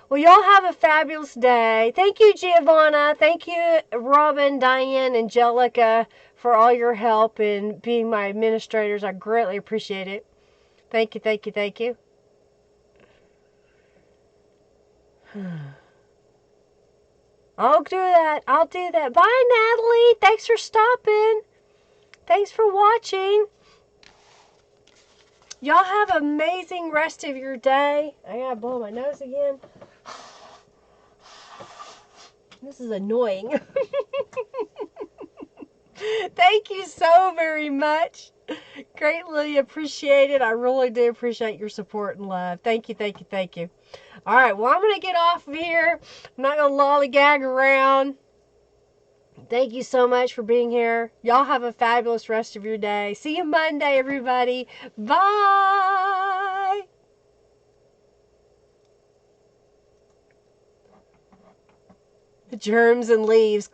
Well, y'all have a fabulous day. Thank you, Giovanna. Thank you, Robin, Diane, Angelica, for all your help in being my administrators. I greatly appreciate it. Thank you, thank you, thank you. I'll do that. I'll do that. Bye, Natalie. Thanks for stopping. Thanks for watching. Y'all have an amazing rest of your day. I gotta blow my nose again. This is annoying. Thank you so very much. Greatly appreciate it. I really do appreciate your support and love. Thank you, thank you, thank you. All right, well, I'm going to get off of here. I'm not going to lollygag around. Thank you so much for being here. Y'all have a fabulous rest of your day. See you Monday, everybody. Bye. The germs and leaves.